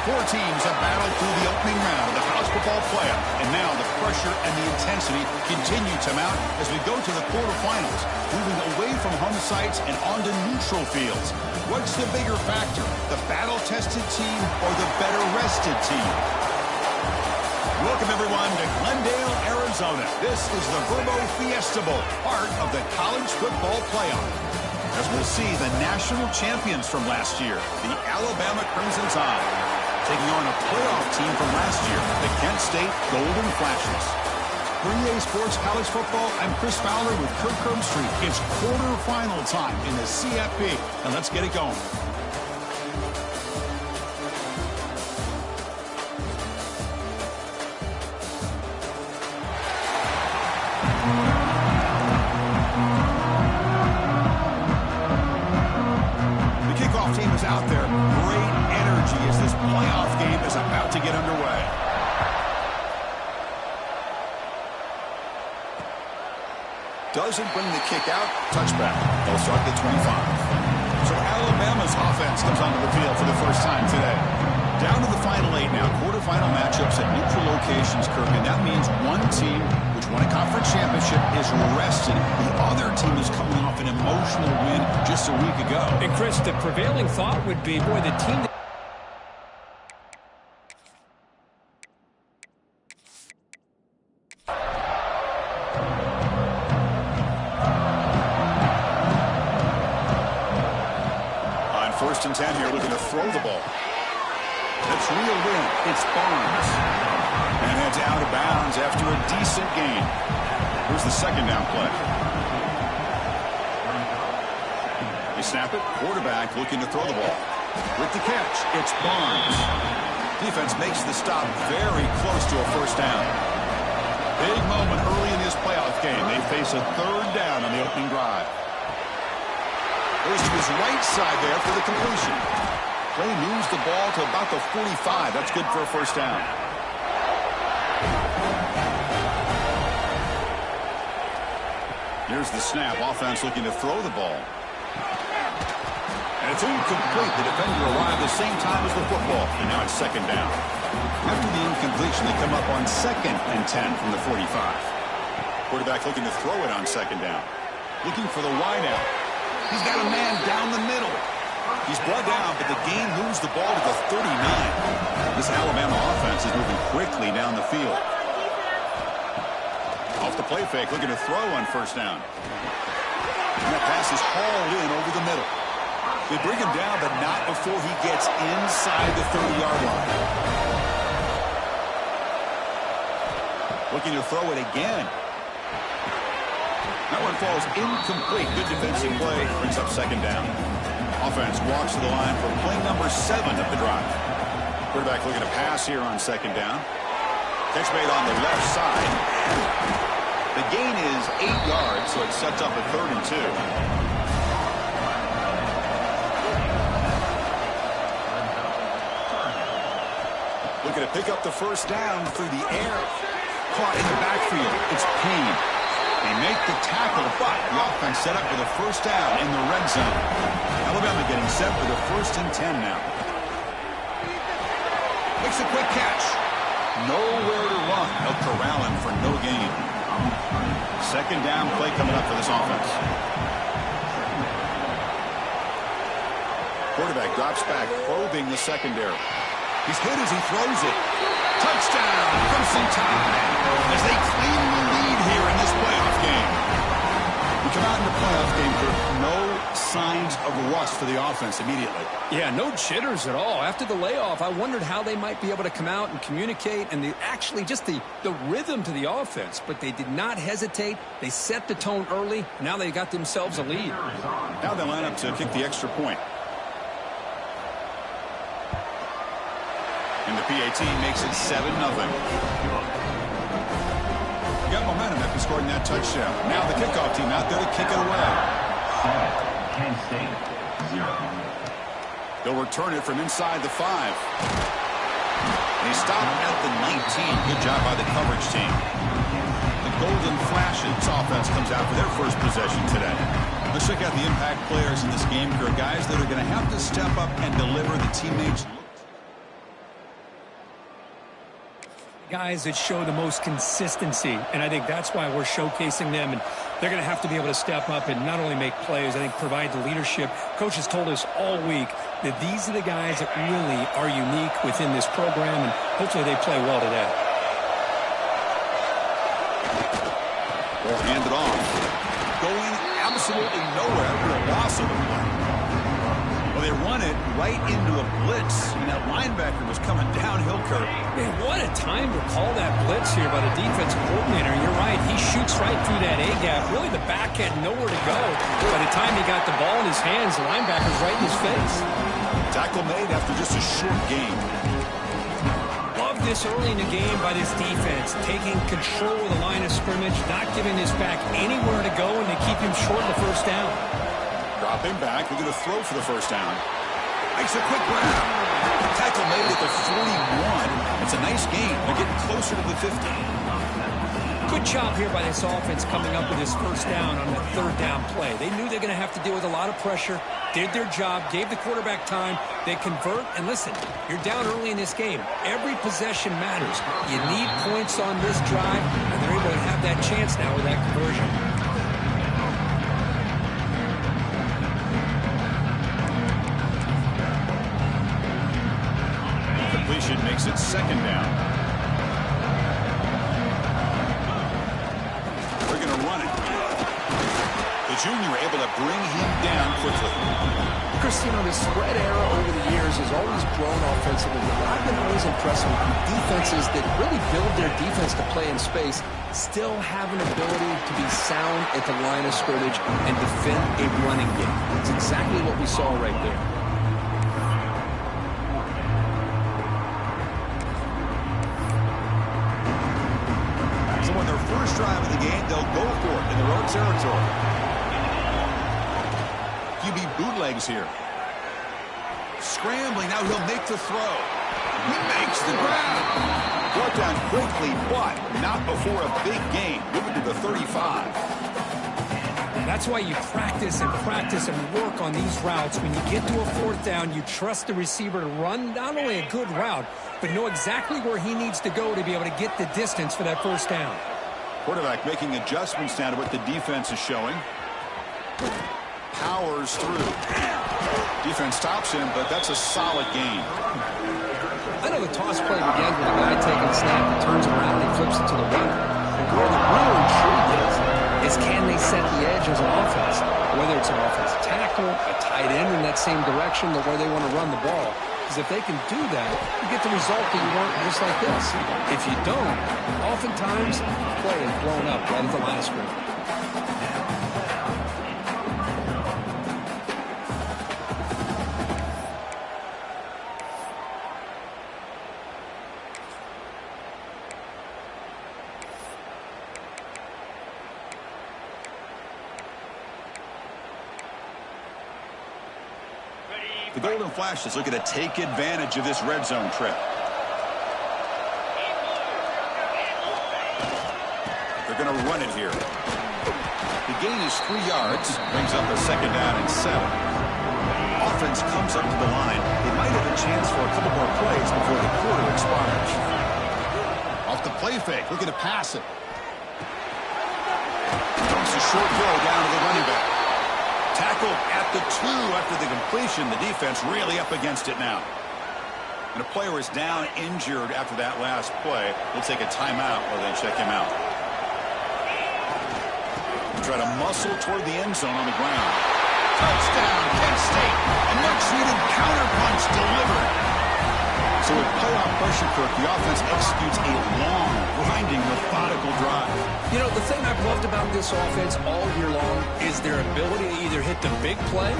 Four teams have battled through the opening round of the college football playoff, and now the pressure and the intensity continue to mount as we go to the quarterfinals, moving away from home sites and onto neutral fields. What's the bigger factor, the battle-tested team or the better-rested team? Welcome, everyone, to Glendale, Arizona. This is the Verbo Fiesta Bowl, part of the college football playoff. As we'll see the national champions from last year, the Alabama Crimson Tide, taking on a playoff team from last year, the Kent State Golden Flashes. For EA Sports College Football, I'm Chris Fowler with Kirk Herbstreit. It's quarterfinal time in the CFP, and let's get it going. Team is out there. Great energy as this playoff game is about to get underway. Doesn't bring the kick out. Touchback. They'll start the 25. So Alabama's offense comes onto the field for the first time today. Down to the final 8 now. Quarterfinal matchups at neutral locations, Kirk, and that means one team which won a conference championship is rested. The other team is coming off an emotional win just a week ago. And Chris, the prevailing thought would be, boy, the team that on 1st and 10 here, looking to throw the ball. That's reeled in. It's Barnes. And heads out of bounds after a decent gain. Here's the second down play. They snap it. Quarterback looking to throw the ball. With the catch, it's Barnes. Defense makes the stop very close to a first down. Big moment early in this playoff game. They face a third down on the opening drive. Goes to his right side there for the completion. Play moves the ball to about the 45. That's good for a first down. Here's the snap. Offense looking to throw the ball. And it's incomplete. The defender arrived the same time as the football. And now it's second down. After the incompletion, they come up on 2nd and 10 from the 45. Quarterback looking to throw it on second down. Looking for the wideout. He's got a man down the middle. He's brought down, but the game moves the ball to the 39. This Alabama offense is moving quickly down the field. Off the play fake, looking to throw on first down. And that pass is hauled in over the middle. They bring him down, but not before he gets inside the 30-yard line. Looking to throw it again. That one falls incomplete. Good defensive play. Brings up second down. Offense walks to the line for play number 7 of the drive. Quarterback looking to pass here on second down. Catch made on the left side. The gain is 8 yards, so it sets up a 3rd and 2. Looking to pick up the first down through the air. Caught in the backfield. It's Payne. They make the tackle, but the offense set up for the first down in the red zone. Alabama getting set for the 1st and 10 now. Makes a quick catch. Nowhere to run. They'll corral him for no gain. Second down play coming up for this offense. Quarterback drops back, probing the secondary. He's hit as he throws it. Touchdown, Crimson Tide, as they claim the lead here in this playoff game. We come out in the playoff game for no signs of rust for the offense immediately. Yeah, no jitters at all. After the layoff, I wondered how they might be able to come out and communicate and actually just the rhythm to the offense. But they did not hesitate. They set the tone early. Now they got themselves a lead. Now they line up to kick the extra point. And the PAT makes it 7-0. Got momentum after scoring that touchdown. Now the kickoff team out there to kick it away. Kent State, 0. They'll return it from inside the 5. And he stopped at the 19. Good job by the coverage team. The Golden Flashes offense comes out for their first possession today. Let's check out the impact players in this game. There are guys that are going to have to step up and deliver. The teammates Guys that show the most consistency, and I think that's why we're showcasing them, and they're going to have to be able to step up and not only make plays, I think provide the leadership. Coach has told us all week that these are the guys that really are unique within this program, and hopefully they play well today. Ball handed off. Going absolutely nowhere after a loss of the play. Well, they run it right into a blitz, and that linebacker was coming downhill curve. Man, what a time to call that blitz here by the defensive coordinator. You're right. He shoots right through that A-gap. Really, the back had nowhere to go. By the time he got the ball in his hands, the linebacker's right in his face. Tackle made after just a short gain. Love this early in the game by this defense. Taking control of the line of scrimmage, not giving this back anywhere to go, and they keep him short of the first down. Drop him back. They're going to throw for the first down. Makes a quick grab. Tackle made at the 41. It's a nice gain. They're getting closer to the 50. Good job here by this offense coming up with this first down on the third down play. They knew they're going to have to deal with a lot of pressure, did their job, gave the quarterback time. They convert, and listen, you're down early in this game. Every possession matters. You need points on this drive, and they're able to have that chance now with that conversion. Completion makes it second down. They're going to run it. The junior able to bring him down quickly. Chris, you know, the spread era over the years has always grown offensively. But I've been always impressed with defenses that really build their defense to play in space, still have an ability to be sound at the line of scrimmage and defend a running game. It's exactly what we saw right there. So on their first drive of the game, they'll go for it in their own territory. QB bootlegs here. Scrambling, now he'll make the throw. He makes the grab. Brought down quickly, but not before a big gain. Moving to the 35. That's why you practice and work on these routes. When you get to a fourth down, you trust the receiver to run not only a good route, but know exactly where he needs to go to be able to get the distance for that first down. Quarterback making adjustments now to what the defense is showing. Powers through. Defense stops him, but that's a solid gain. I know the toss play begins with a guy taking a snap and turns around and flips it to the runner. And where the real intrigue is can they set the edge as an offense? Whether it's an offensive tackle, a tight end in that same direction, or where they want to run the ball. Because if they can do that, you get the result that you want just like this. If you don't, oftentimes, play is blown up right at the line of scrimmage. The Golden Flashes looking to take advantage of this red zone trip. They're going to run it here. The gain is 3 yards, brings up a second down and 7. Offense comes up to the line. They might have a chance for a couple more plays before the quarter expires. Off the play fake, looking to pass it. Dumps a short throw down to the running back. Tackled at the 2 after the completion. The defense really up against it now. And a player is down injured after that last play. They'll take a timeout while they check him out. Try to muscle toward the end zone on the ground. Touchdown, Kent State. A much-needed counterpunch delivered. So with playoff pressure, Kirk, the offense executes a long, grinding, methodical drive. You know, the thing I've loved about this offense all year long is their ability to either hit the big play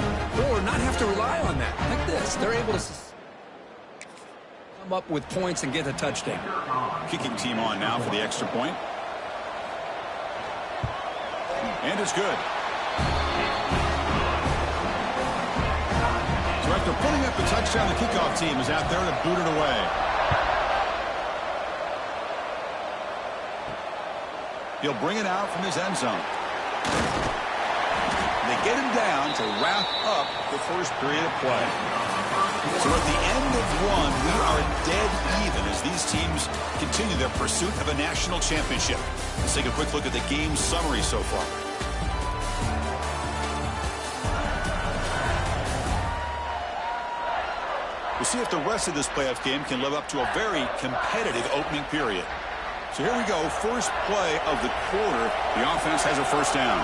or not have to rely on that. Like this. They're able to come up with points and get a touchdown. Kicking team on now for the extra point. And it's good. So after putting up the touchdown, the kickoff team is out there to boot it away. He'll bring it out from his end zone. They get get him down to wrap up the first period of play. So at the end of one, we are dead even as these teams continue their pursuit of a national championship. Let's take a quick look at the game summary so far. We'll see if the rest of this playoff game can live up to a very competitive opening period. So here we go, first play of the quarter. The offense has a first down.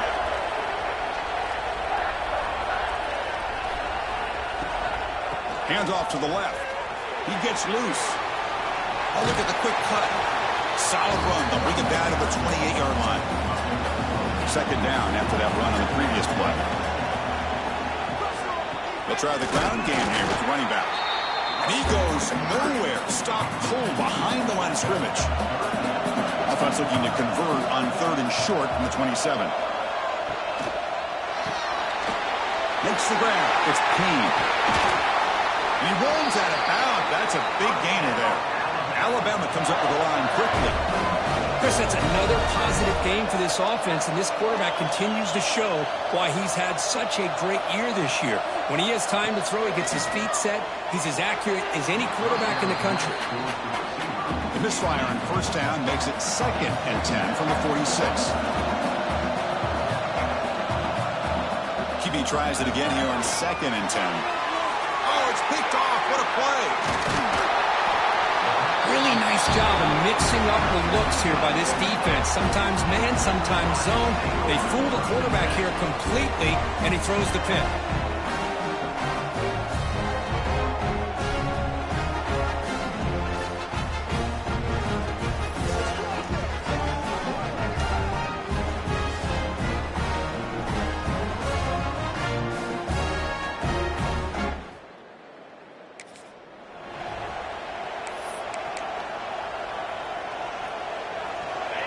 Hands off to the left. He gets loose. Oh, look at the quick cut. Solid run. They'll bring it down to the 28-yard line. Second down after that run on the previous play. They'll try the ground game here with the running back. And he goes nowhere. Stopped cold behind the line of scrimmage. Offense looking to convert on 3rd and short from the 27. Makes the grab. It's Payne. He runs out of bounds. That's a big gainer there. Alabama comes up with the line quickly. Chris, that's another positive game for this offense, and this quarterback continues to show why he's had such a great year this year. When he has time to throw, he gets his feet set. He's as accurate as any quarterback in the country. The misfire on first down makes it 2nd and 10 from the 46. QB tries it again here on 2nd and 10. Oh, it's picked off. What a play. Really nice job of mixing up the looks here by this defense. Sometimes man, sometimes zone. They fool the quarterback here completely, and he throws the pick.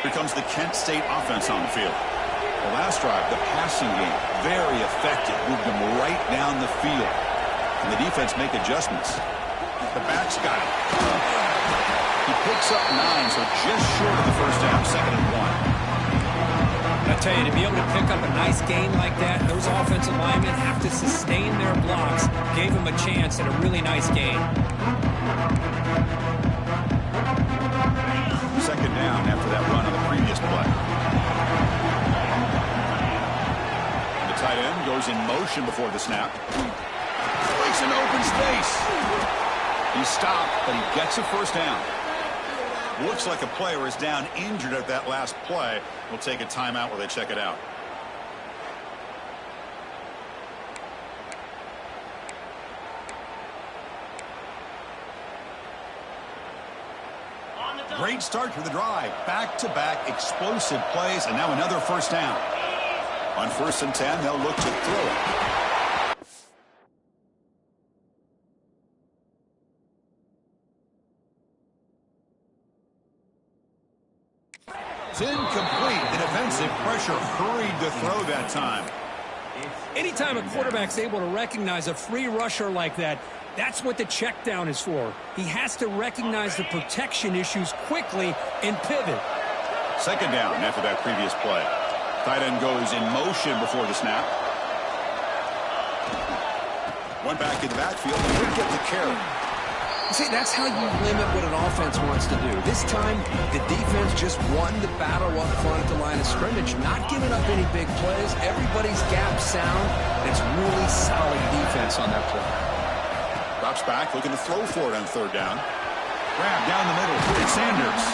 Here comes the Kent State offense on the field. The last drive, the passing game, very effective. Moved them right down the field. And the defense make adjustments. The back's got it. He picks up 9, so just short of the first down, 2nd and 1. I tell you, to be able to pick up a nice gain like that, those offensive linemen have to sustain their blocks. Gave him a chance at a really nice gain. 2nd down after that run on the previous play. And the tight end goes in motion before the snap. Breaks an open space. He stopped, but he gets a first down. Looks like a player is down injured at that last play. We'll take a timeout while they check it out. Great start to the drive. Back-to-back explosive plays, and now another first down. On 1st and 10, they'll look to throw it. It's incomplete. The defensive pressure hurried to throw that time. Anytime a quarterback's able to recognize a free rusher like that, that's what the check down is for. He has to recognize the protection issues quickly and pivot. 2nd down after that previous play. Tight end goes in motion before the snap. Went back in the backfield and didn't get the carry. See, that's how you limit what an offense wants to do. This time, the defense just won the battle up front at the line of scrimmage, not giving up any big plays. Everybody's gap sound. It's really solid defense on that play. Drops back, looking to throw for it on 3rd down. Grab down the middle. It's Sanders.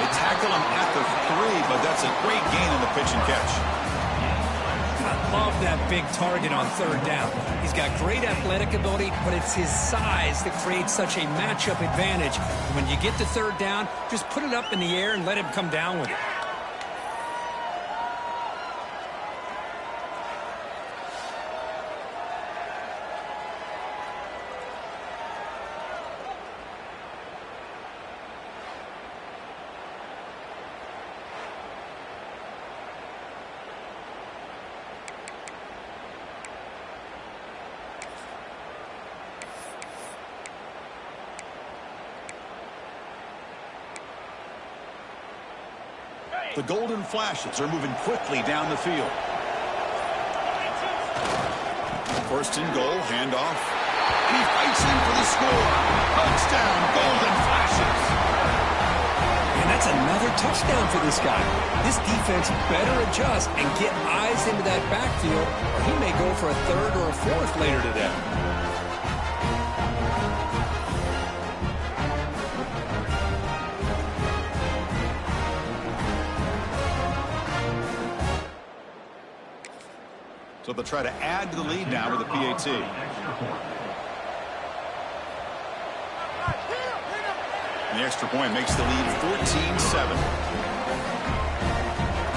They tackle him at the 3, but that's a great gain in the pitch and catch. I love that big target on 3rd down. He's got great athletic ability, but it's his size that creates such a matchup advantage. And when you get to 3rd down, just put it up in the air and let him come down with it. The Golden Flashes are moving quickly down the field. First and goal, handoff. And he fights in for the score. Touchdown, Golden Flashes. And that's another touchdown for this guy. This defense better adjust and get eyes into that backfield, or he may go for a third or a fourth later today. So they'll try to add to the lead now with a PAT. And the extra point makes the lead 14-7.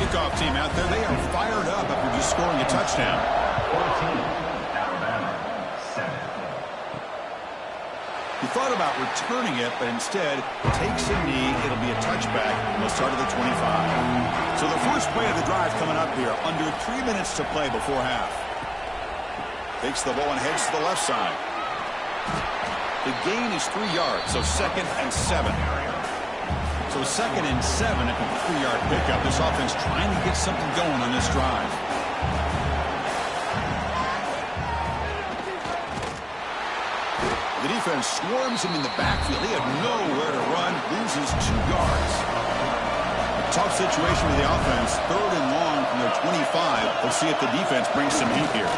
Kickoff team out there, they are fired up after just scoring a touchdown. 14, Alabama, 7. He thought about returning it, but instead takes a knee. It'll be a touchback. They'll start at the 25. So the first play of the drive coming up here. Under 3 minutes to play before half. Takes the ball and heads to the left side. The gain is 3 yards, so 2nd and 7. So 2nd and 7 at the 3-yard pickup. This offense trying to get something going on this drive. The defense swarms him in the backfield. He had nowhere to run, loses 2 yards. A tough situation for the offense. 3rd and long from their 25. Let's see if the defense brings some heat here.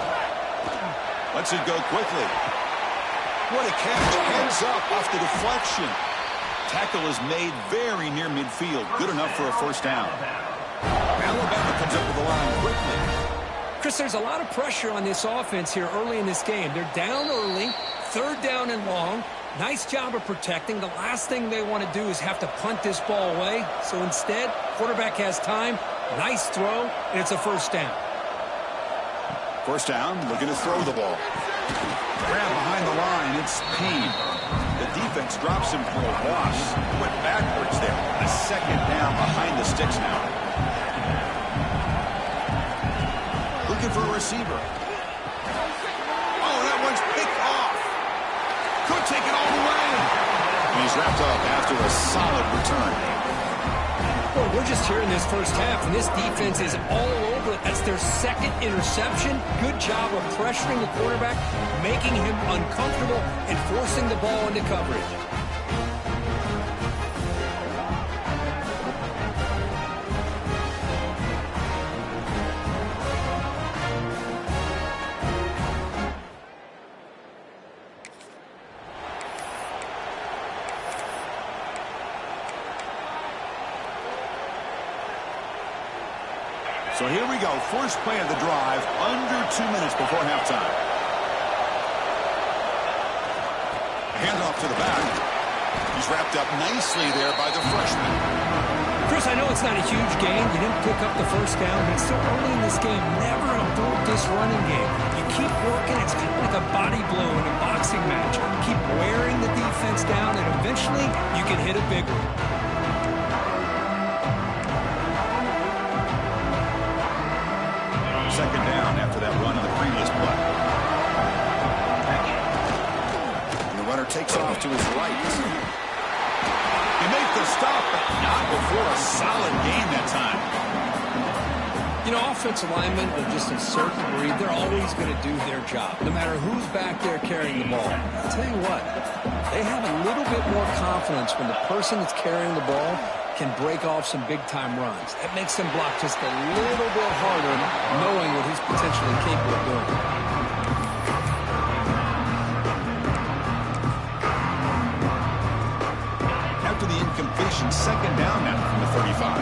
Lets it go quickly. What a catch. Heads up off the deflection. Tackle is made very near midfield. Good enough for a first down. Alabama comes up with the line quickly. Chris, there's a lot of pressure on this offense here early in this game. They're down early, 3rd down and long. Nice job of protecting. The last thing they want to do is have to punt this ball away. So instead, quarterback has time. Nice throw, and it's a first down. First down, looking to throw the ball. Grab behind the line, it's Payne. The defense drops him for a loss. Went backwards there. A 2nd down behind the sticks now. Looking for a receiver. Oh, that one's picked off. Could take it all the way. And he's wrapped up after a solid return. Well, we're just here in this first half, and this defense is all over it. That's their 2nd interception. Good job of pressuring the quarterback, making him uncomfortable, and forcing the ball into coverage. So here we go. First play of the drive, under 2 minutes before halftime. Handoff to the back. He's wrapped up nicely there by the freshman. Chris, I know it's not a huge gain. You didn't pick up the first down, but it's still early in this game. Never abort this running game. You keep working. It's kind of like a body blow in a boxing match. Keep wearing the defense down, and eventually you can hit a big one. Second down after that run in the previous play. And the runner takes off to his right. He makes the stop, but not before a solid gain that time. You know, offensive linemen are just a certain breed. They're always going to do their job, no matter who's back there carrying the ball. I'll tell you what, they have a little bit more confidence when the person that's carrying the ball can break off some big-time runs. That makes them block just a little bit harder, knowing what he's potentially capable of doing. After the incompletion, 2nd down now from the 35.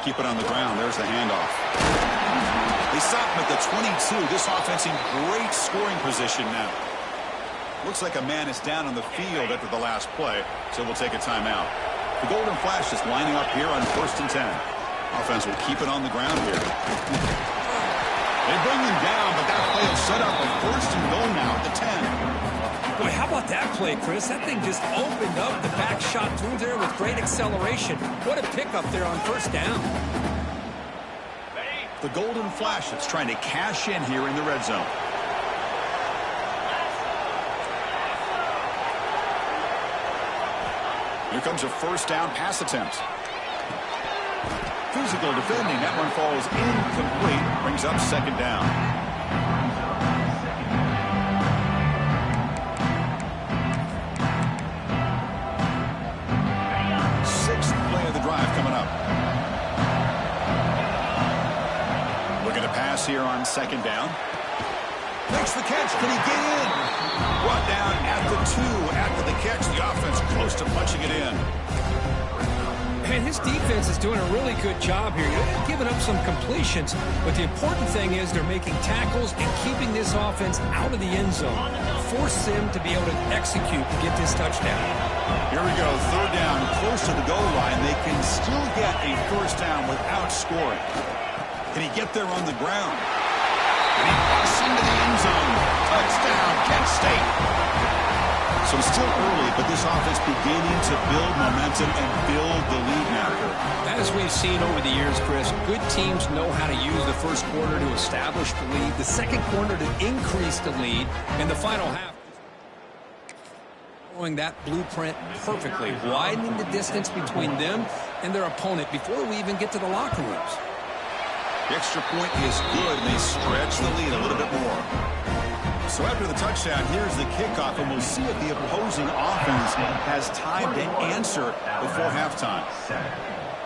Keep it on the ground. There's the handoff. They stop him at the 22. This offense in great scoring position now. Looks like a man is down on the field after the last play, so we'll take a timeout. The Golden Flash is lining up here on 1st and 10. Offense will keep it on the ground here. They bring him down, but that play will set up a 1st and goal now at the 10. Boy, how about that play, Chris? That thing just opened up. The back shot through there with great acceleration. What a pickup there on 1st down. The Golden Flash is trying to cash in here in the red zone. Here comes a 1st down pass attempt. physical defending. That one falls incomplete. Brings up second down. Sixth play of the drive coming up. Looking to pass here on second down. Makes the catch. Can he get in? Brought down at the 2 after the catch. The offense close to punching it in. And his defense is doing a really good job here. They're giving up some completions, but the important thing is they're making tackles and keeping this offense out of the end zone. Force them to be able to execute and get this touchdown. Here we go. Third down, close to the goal line. They can still get a first down without scoring. Can he get there on the ground? And he busts into the end zone. Touchdown, Kent State. So it's still early, but this offense beginning to build momentum and build the lead now. As we've seen over the years, Chris, good teams know how to use the first quarter to establish the lead, the second quarter to increase the lead, and the final half following that blueprint perfectly, widening the distance between them and their opponent before we even get to the locker rooms. The extra point is good, and they stretch the lead a little bit more. So after the touchdown, here's the kickoff, and we'll see if the opposing offense has time to answer before halftime.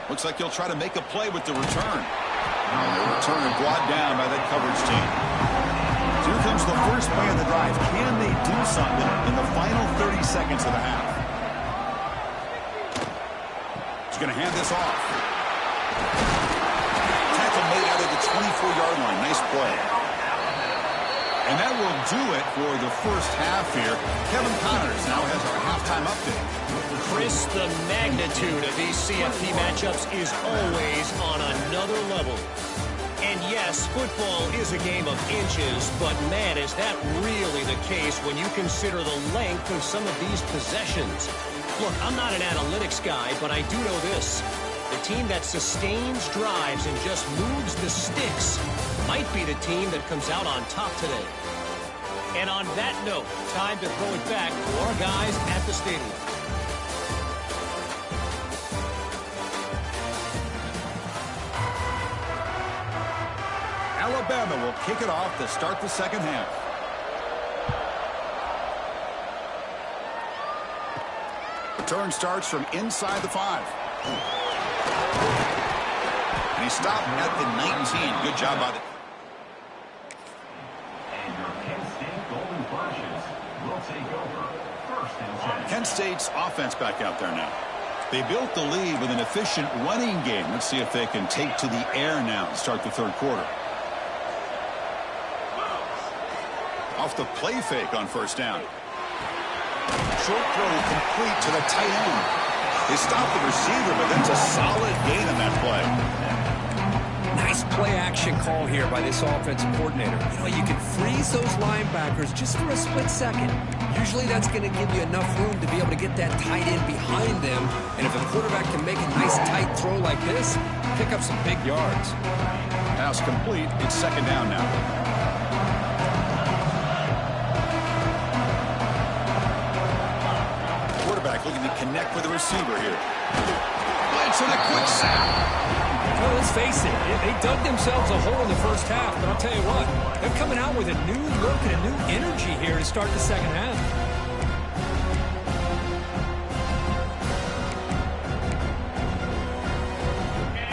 Looks like he'll try to make a play with the return. And the return brought down by that coverage team. So here comes the first play of the drive. Can they do something in the final 30 seconds of the half? He's going to hand this off. Tackle made out of the 24-yard line. Nice play. And that will do it for the first half here. Kevin Connors now has our halftime update. Chris, the magnitude of these CFP matchups is always on another level. And yes, football is a game of inches, but man, is that really the case when you consider the length of some of these possessions. Look, I'm not an analytics guy, but I do know this. The team that sustains drives and just moves the sticks might be the team that comes out on top today. And on that note, time to throw it back to our guys at the stadium. Alabama will kick it off to start the second half. Return starts from inside the 5. And he stopped at the 19. Good job by the... And your Kent State Golden Flashes will take over first and 10. Kent State's offense back out there now. They built the lead with an efficient running game. Let's see if they can take to the air now to start the third quarter. Off the play fake on first down. Short throw complete to the tight end. They stopped the receiver, but that's a solid gain on that play. Nice play-action call here by this offensive coordinator. You know, you can freeze those linebackers just for a split second. Usually that's going to give you enough room to be able to get that tight end behind them. And if the quarterback can make a nice tight throw like this, pick up some big yards. Pass complete. It's second down now. Looking to connect with the receiver here. Blitz and a quick sack. Well, let's face it, they dug themselves a hole in the first half, but I'll tell you what, they're coming out with a new look and a new energy here to start the second half.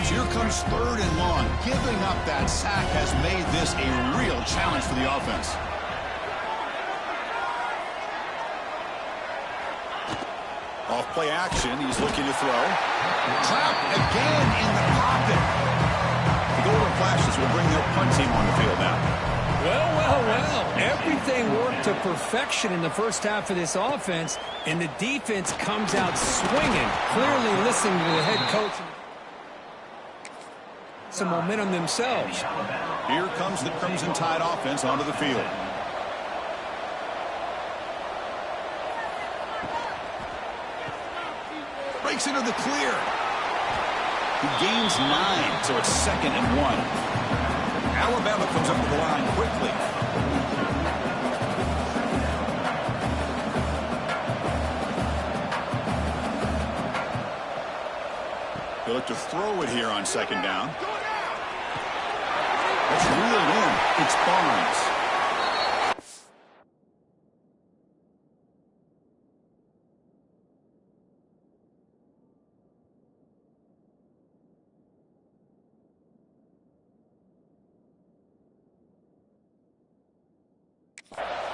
So here comes third and long. Giving up that sack has made this a real challenge for the offense. Off play action, he's looking to throw. Trapped again in the pocket. The Golden Flashes will bring their punt team on the field now. Well. Everything worked to perfection in the first half of this offense, and the defense comes out swinging, clearly listening to the head coach. Some momentum themselves. Here comes the Crimson Tide offense onto the field. Breaks into the clear. He gains 9, so it's second and 1. Alabama comes up to the line quickly. They look to throw it here on second down. That's reeled in. It's Barnes.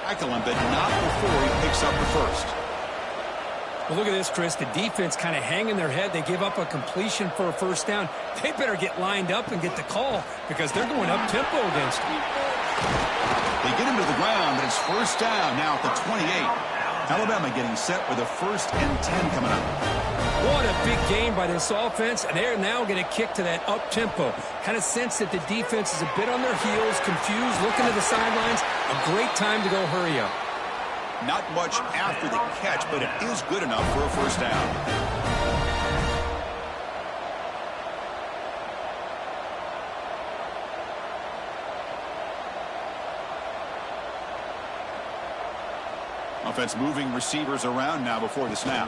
Tackle him, but not before he picks up the first. Well, look at this, Chris. The defense kind of hanging their head. They give up a completion for a first down. They better get lined up and get the call because they're going up-tempo against him. They get him to the ground, but it's first down now at the 28. Alabama getting set with a 1st and 10 coming up. What a big game by this offense, and they're now going to kick to that up-tempo. Kind of sense that the defense is a bit on their heels, confused, looking to the sidelines. A great time to go hurry up. Not much after the catch, but it is good enough for a first down. Offense moving receivers around now before the snap.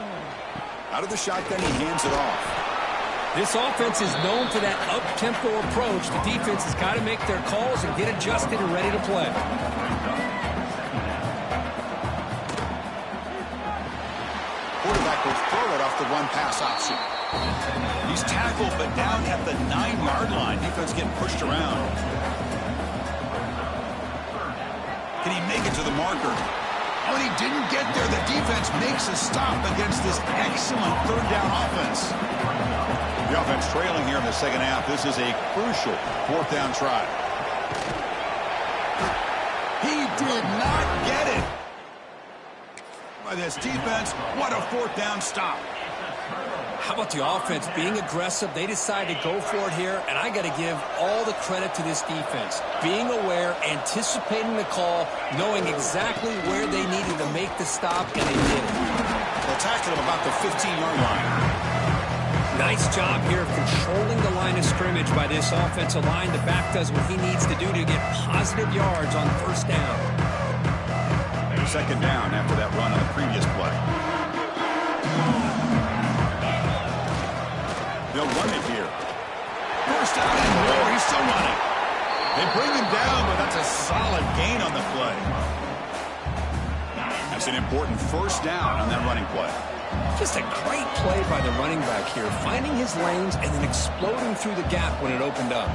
Out of the shotgun, he hands it off. This offense is known for that up-tempo approach. The defense has got to make their calls and get adjusted and ready to play. Quarterback will throw it off the run-pass option. He's tackled, but down at the 9-yard line. Defense getting pushed around. Can he make it to the marker? When he didn't get there, the defense makes a stop against this excellent third-down offense. The offense trailing here in the second half. This is a crucial 4th down try. He did not get it. By this defense, what a 4th down stop. How about the offense being aggressive? They decided to go for it here, and I got to give all the credit to this defense. Being aware, anticipating the call, knowing exactly where they needed to make the stop, and they did it. They'll tackle him about the 15-yard line. Nice job here of controlling the line of scrimmage by this offensive line. The back does what he needs to do to get positive yards on first down. Second down after that run on the previous play. They'll run it here. First down and more. He's still running. They bring him down, but that's a solid gain on the play. That's an important first down on that running play. Just a great play by the running back here, finding his lanes and then exploding through the gap when it opened up.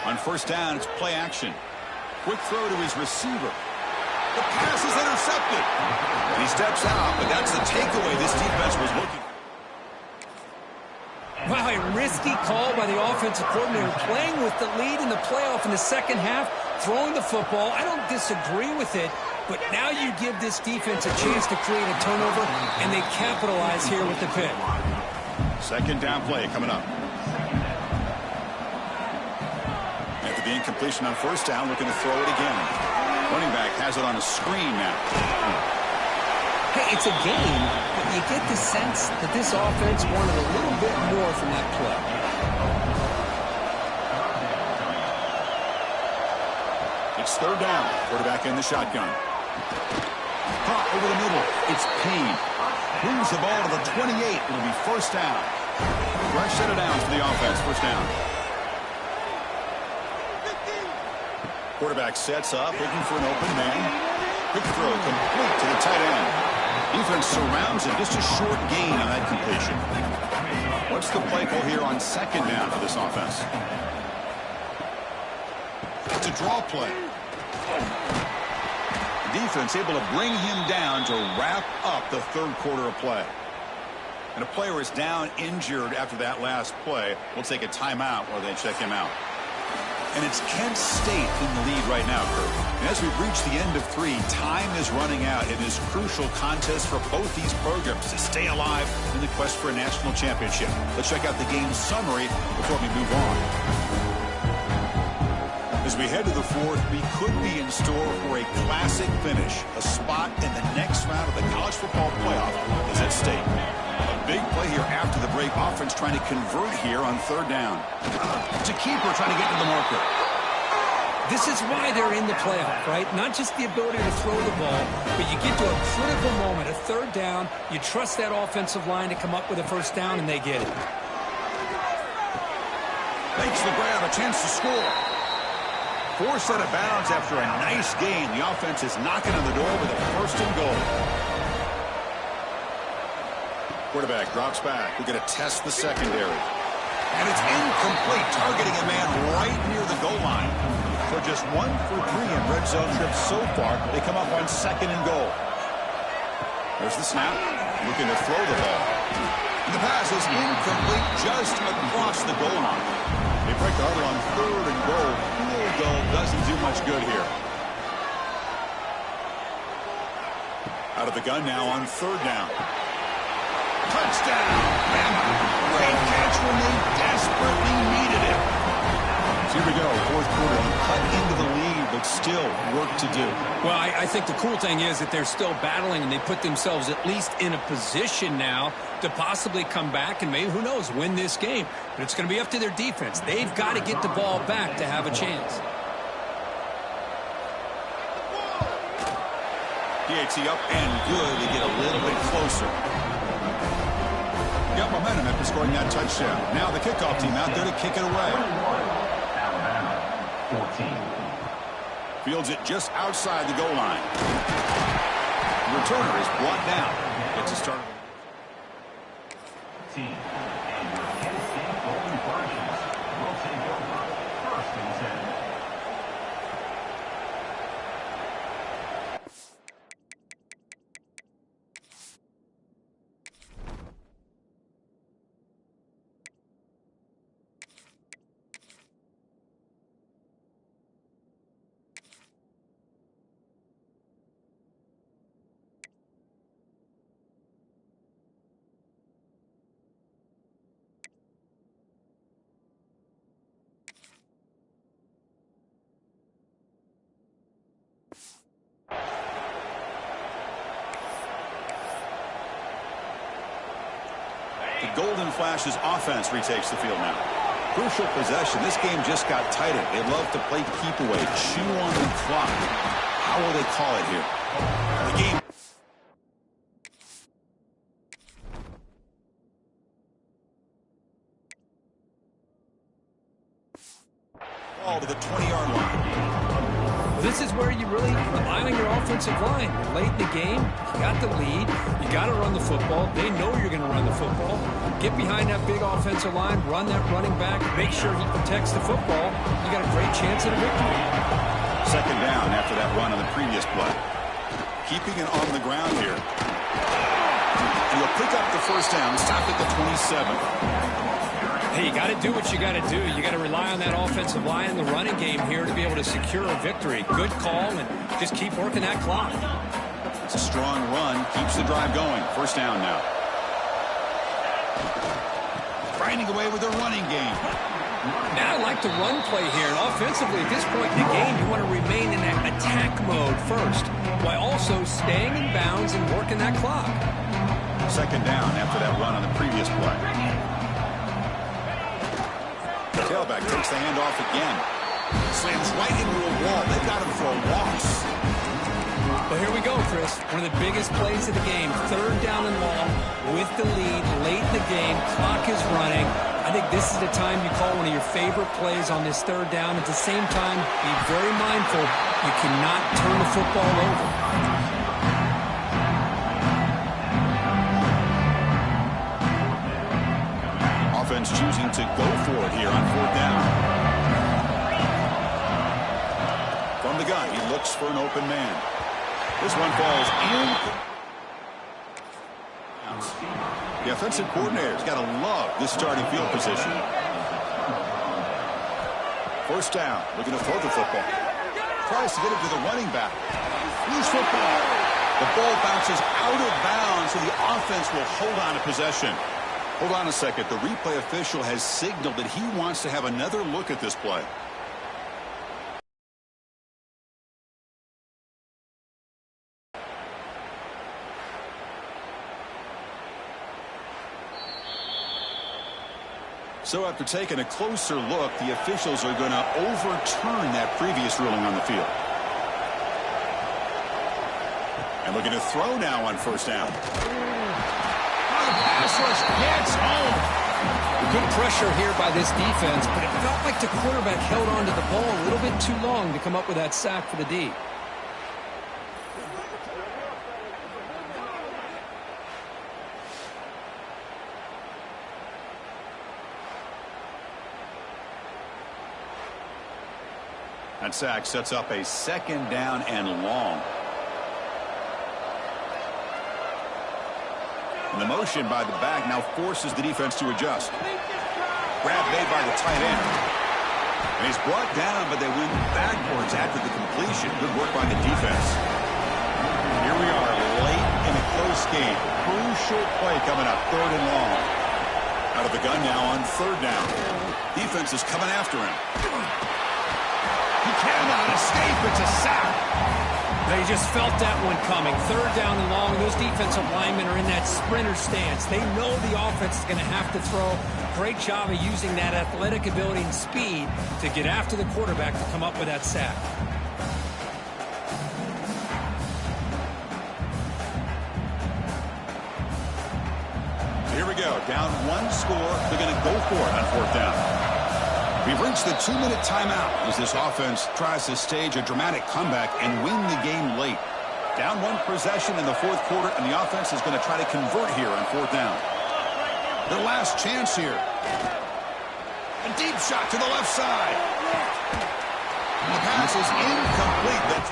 On first down, it's play action. Quick throw to his receiver. The pass is intercepted. And he steps out, but that's the takeaway this defense was looking for. Wow, a risky call by the offensive coordinator, playing with the lead in the playoff in the second half, throwing the football. I don't disagree with it, but now you give this defense a chance to create a turnover, and they capitalize here with the pick. Second down play coming up. After the incompletion on first down, looking to throw it again. Running back has it on a screen now. Hey, it's a game, but you get the sense that this offense wanted a little bit more from that play. It's third down. Quarterback in the shotgun. Caught over the middle. It's Payne. Moves the ball to the 28. It'll be first down. Fresh set of downs for the offense. First down. Quarterback sets up, looking for an open man. Quick throw complete to the tight end. Defense surrounds it. Just a short gain on that completion. What's the play call here on second down for this offense? It's a draw play. The defense able to bring him down to wrap up the third quarter of play. And a player is down injured after that last play. We'll take a timeout while they check him out. And it's Kent State in the lead right now, Kurt. And as we've reached the end of 3, time is running out in this crucial contest for both these programs to stay alive in the quest for a national championship. Let's check out the game summary before we move on. As we head to the fourth, we could be in store for a classic finish. A spot in the next round of the college football playoff is at stake. A big play here after the break. Offense trying to convert here on third down. To keeper trying to get to the marker. This is why they're in the playoff, right? Not just the ability to throw the ball, but you get to a critical moment, a third down. You trust that offensive line to come up with a first down, and they get it. Makes the grab, a chance to score. Forced out of bounds after a nice gain. The offense is knocking on the door with a first and goal. Quarterback drops back. We're going to test the secondary. And it's incomplete, targeting a man right near the goal line. So just 1 for 3 in red zone trips so far. They come up on second and goal. There's the snap. Looking to throw the ball. And the pass is incomplete just across the goal line. They break the huddle on third and goal. Field goal doesn't do much good here. Out of the gun now on third down. Touchdown! Bama. Great catch when they desperately needed it. So here we go, fourth quarter. Cut into the lead, but still work to do. Well, I think the cool thing is that they're still battling, and they put themselves at least in a position now to possibly come back and maybe, who knows, win this game. But it's going to be up to their defense. They've got to get the ball back to have a chance. DHC up and good. They get a little bit closer. Got momentum after scoring that touchdown. Now the kickoff team out there to kick it away. Alabama, 14. Fields it just outside the goal line. The returner is brought down. Gets a start. Team and your Kent State Golden Flashes will take over first and 10. The Golden Flashes offense retakes the field now. Crucial possession. This game just got tighter. They love to play keep away, chew on the clock. How will they call it here? The game. Ball to the 20-yard line. Well, this is where you really rely on your offensive line. You're late in the game. You got the lead. You got to run the football. They know you're going to run the football. Get behind that big offensive line. Run that running back. Make sure he protects the football. You got a great chance at a victory. Second down after that run on the previous play. Keeping it on the ground here. And he'll pick up the first down. Stop at the 27. Hey, you got to do what you got to do. You got to rely on that offensive line in the running game here to be able to secure a victory. Good call, and just keep working that clock. It's a strong run. Keeps the drive going. First down now. Grinding away with a running game. Now I like the run play here. And offensively, at this point in the game, you want to remain in that attack mode first, while also staying in bounds and working that clock. Second down after that run on the previous play. Tailback takes the handoff again. Slams right into a wall. They've got him for a loss. Well, here we go, Chris. One of the biggest plays of the game. Third down and long with the lead late in the game. Clock is running. I think this is the time you call one of your favorite plays on this third down. At the same time, be very mindful. You cannot turn the football over. Offense choosing to go for it here on fourth down. From the gun, he looks for an open man. This one falls in. The offensive coordinator's got to love this starting field position. First down, looking to throw the football. Tries to get it to the running back. Loose football. The ball bounces out of bounds, so the offense will hold on to possession. Hold on a second. The replay official has signaled that he wants to have another look at this play. So after taking a closer look, the officials are going to overturn that previous ruling on the field. And looking to throw now on first down. The pass rush gets home. Good pressure here by this defense, but it felt like the quarterback held on to the ball a little bit too long to come up with that sack for the D. That sack sets up a second down and long. And the motion by the back now forces the defense to adjust. Grab made by the tight end. And he's brought down, but they went backwards after the completion. Good work by the defense. Here we are, late in a close game. Crucial play coming up, third and long. Out of the gun now on third down. Defense is coming after him. He cannot escape. It's a sack. They just felt that one coming. Third down and long. Those defensive linemen are in that sprinter stance. They know the offense is going to have to throw. Great job of using that athletic ability and speed to get after the quarterback to come up with that sack. Here we go. Down one score. They're going to go for it on fourth down. We've reached the 2-minute timeout as this offense tries to stage a dramatic comeback and win the game late. Down one possession in the fourth quarter, and the offense is going to try to convert here on fourth down. Their last chance here. A deep shot to the left side. And the pass is incomplete.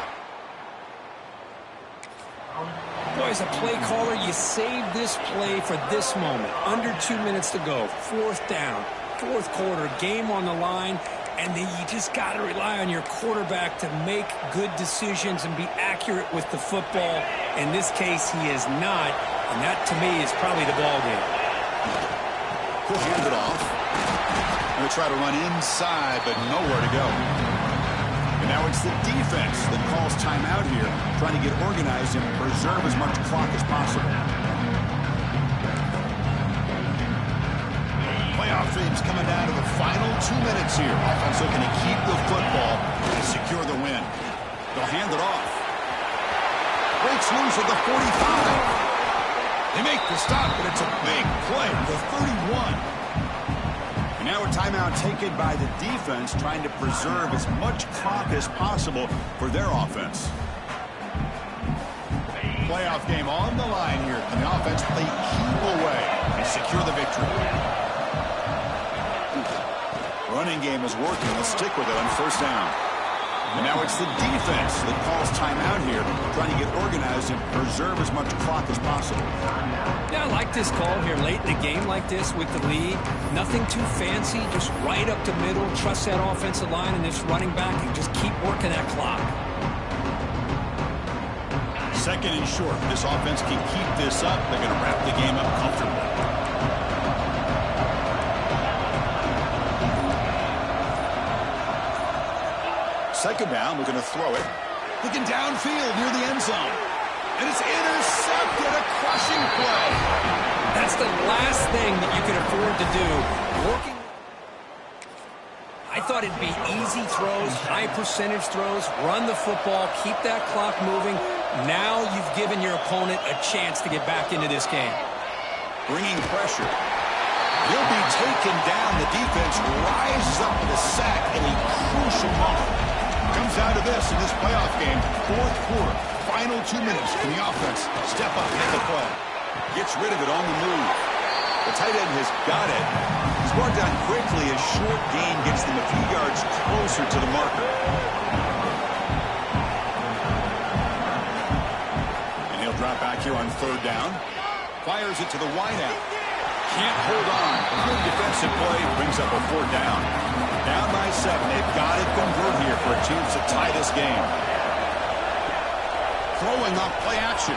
Boy, as a play caller, you save this play for this moment. Under 2 minutes to go. Fourth down. Fourth quarter, game on the line, and then you just got to rely on your quarterback to make good decisions and be accurate with the football. In this case, he is not, and that, to me, is probably the ball game. He'll hand it off. Going to try to run inside, but nowhere to go. And now it's the defense that calls timeout here, trying to get organized and preserve as much clock as possible. Playoff dreams coming down to the final 2 minutes here. Offense looking to keep the football and secure the win. They'll hand it off. Breaks loose at the 45. They make the stop, but it's a big play. The 31. And now a timeout taken by the defense, trying to preserve as much clock as possible for their offense. Playoff game on the line here, and the offense play keep away and secure the victory. Running game is working. Let's stick with it on first down. And now it's the defense that calls timeout here, trying to get organized and preserve as much clock as possible. Yeah, I like this call here late in the game like this with the lead. Nothing too fancy, just right up the middle. Trust that offensive line and this running back and just keep working that clock. Second and short. This offense can keep this up. They're going to wrap the game up comfortably. Second down, we're going to throw it. Looking downfield near the end zone. And it's intercepted, a crushing play. That's the last thing that you could afford to do. Working. I thought it'd be easy throws, high percentage throws, run the football, keep that clock moving. Now you've given your opponent a chance to get back into this game. Bringing pressure. He'll be taken down. The defense rises up with a sack in a crucial moment. Comes down to this in this playoff game, fourth quarter, final 2 minutes. Can the offense step up and make a play? Gets rid of it on the move. The tight end has got it. He's brought down quickly. A short gain gets them a few yards closer to the marker. And he'll drop back here on third down. Fires it to the wideout. Can't hold on. Good defensive play brings up a fourth down. Down by 7. They've got to convert here for a chance to tie this game. Throwing up play action.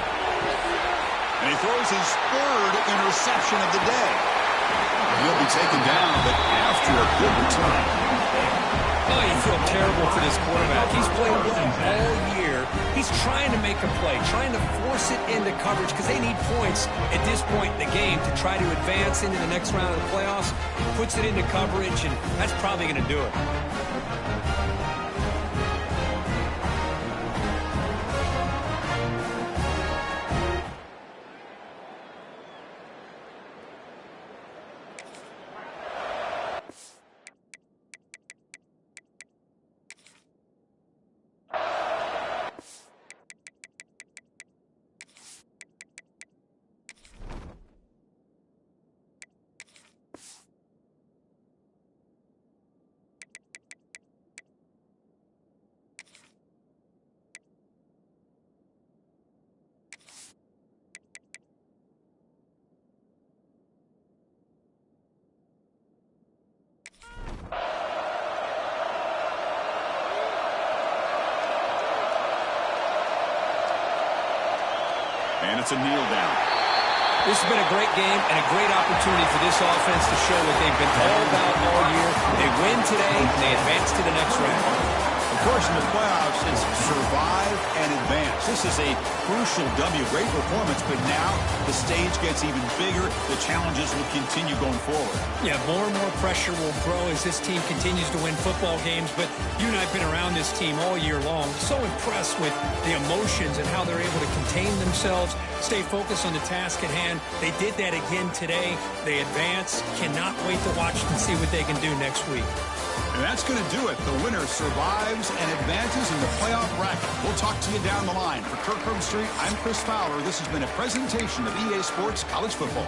And he throws his third interception of the day. He'll be taken down, but after a good return. Oh, you feel terrible for this quarterback. He's played well all year. He's trying to make a play, trying to force it into coverage because they need points at this point in the game to try to advance into the next round of the playoffs. Puts it into coverage, and that's probably going to do it. And it's a kneel down. This has been a great game and a great opportunity for this offense to show what they've been all about all year. They win today, and they advance to the next round. Of course, in the playoffs, it's survive and advance. This is a crucial W. Great performance, but now the stage gets even bigger. The challenges will continue going forward. Yeah, more and more pressure will grow as this team continues to win football games, but you and I have been around this team all year long. So impressed with the emotions and how they're able to contain themselves, stay focused on the task at hand. They did that again today. They advance. Cannot wait to watch and see what they can do next week. And that's going to do it. The winner survives and advances in the playoff bracket. We'll talk to you down the line. For Kirk Herbstreit, I'm Chris Fowler. This has been a presentation of EA Sports College Football.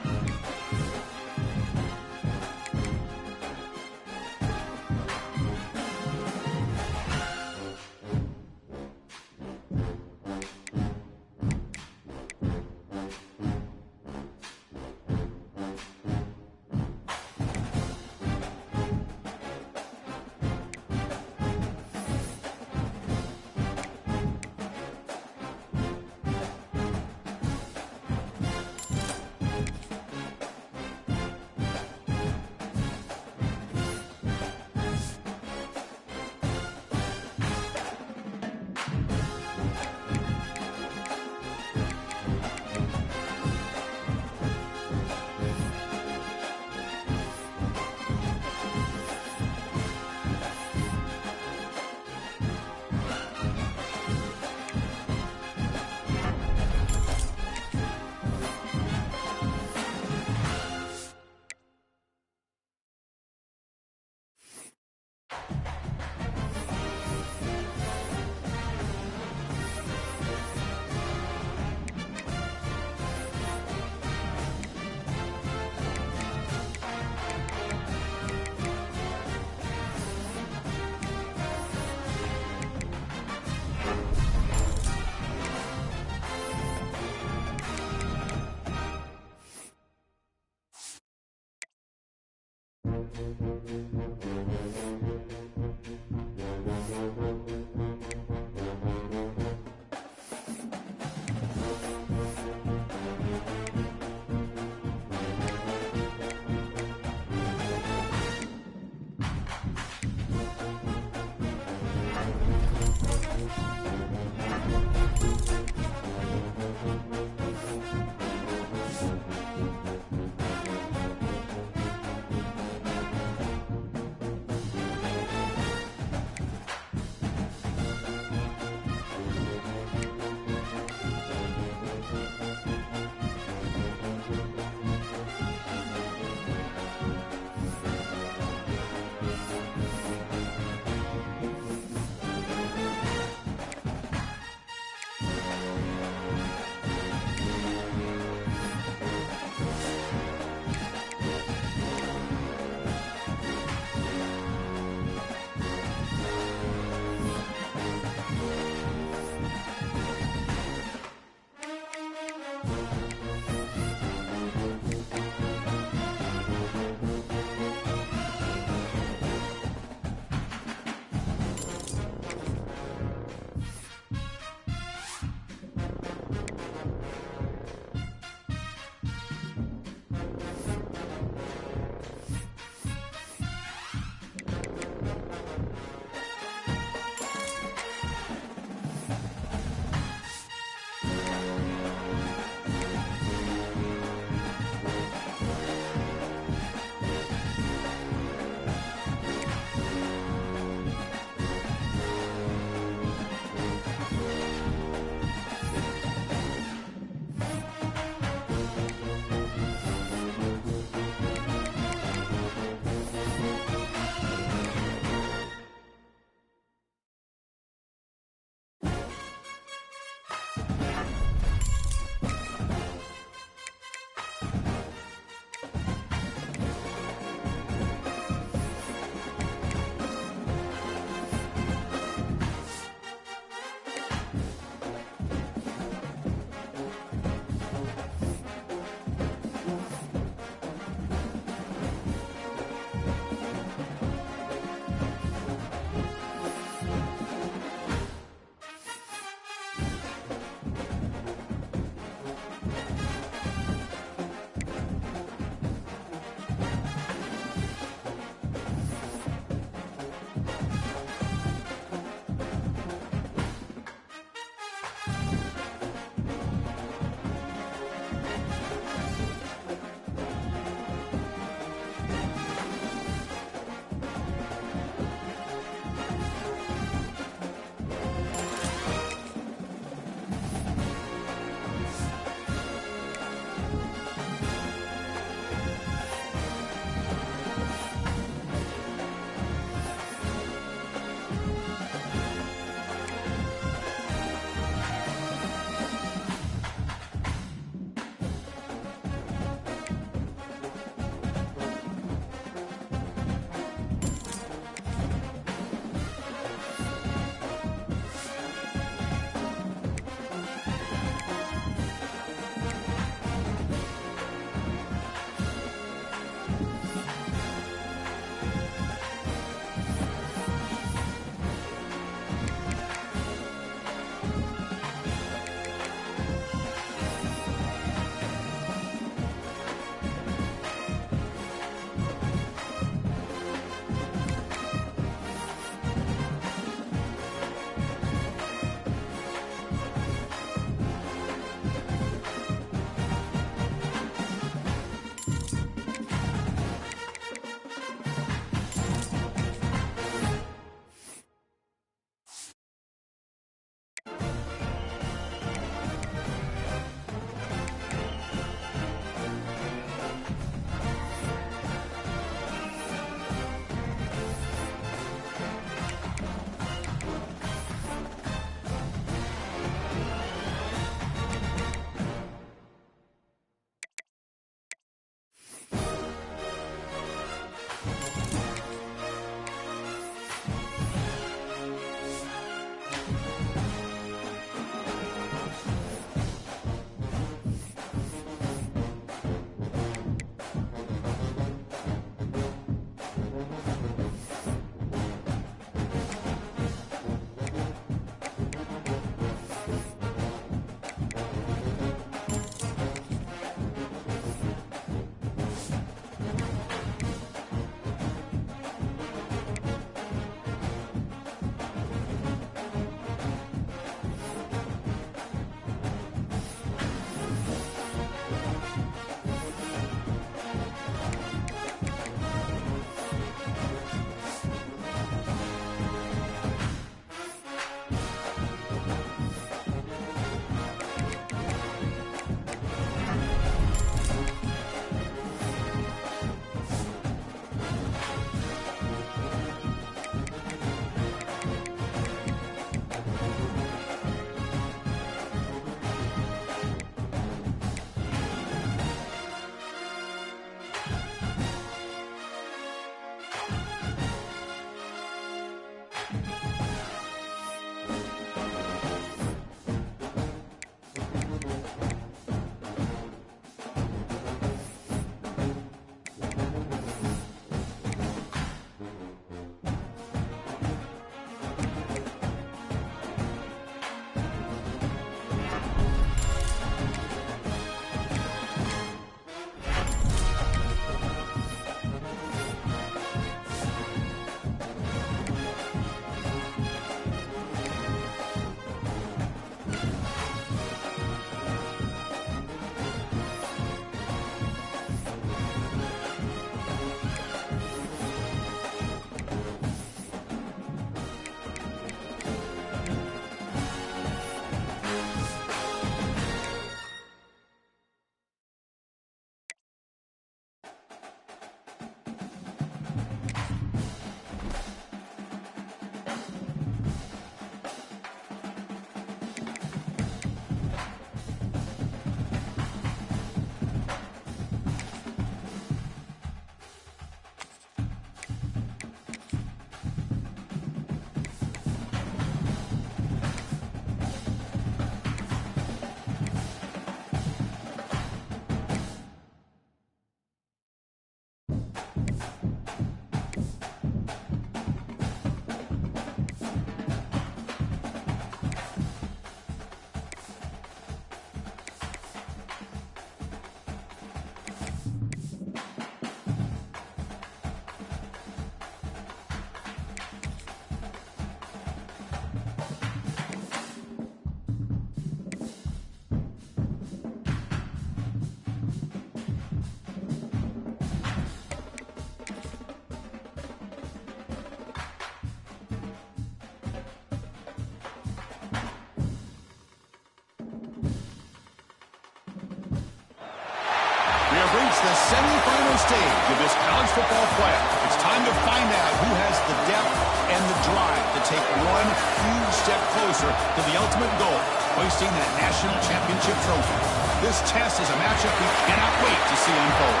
stage of this college football playoff. It's time to find out who has the depth and the drive to take one huge step closer to the ultimate goal, hoisting that national championship trophy. This test is a matchup we cannot wait to see unfold.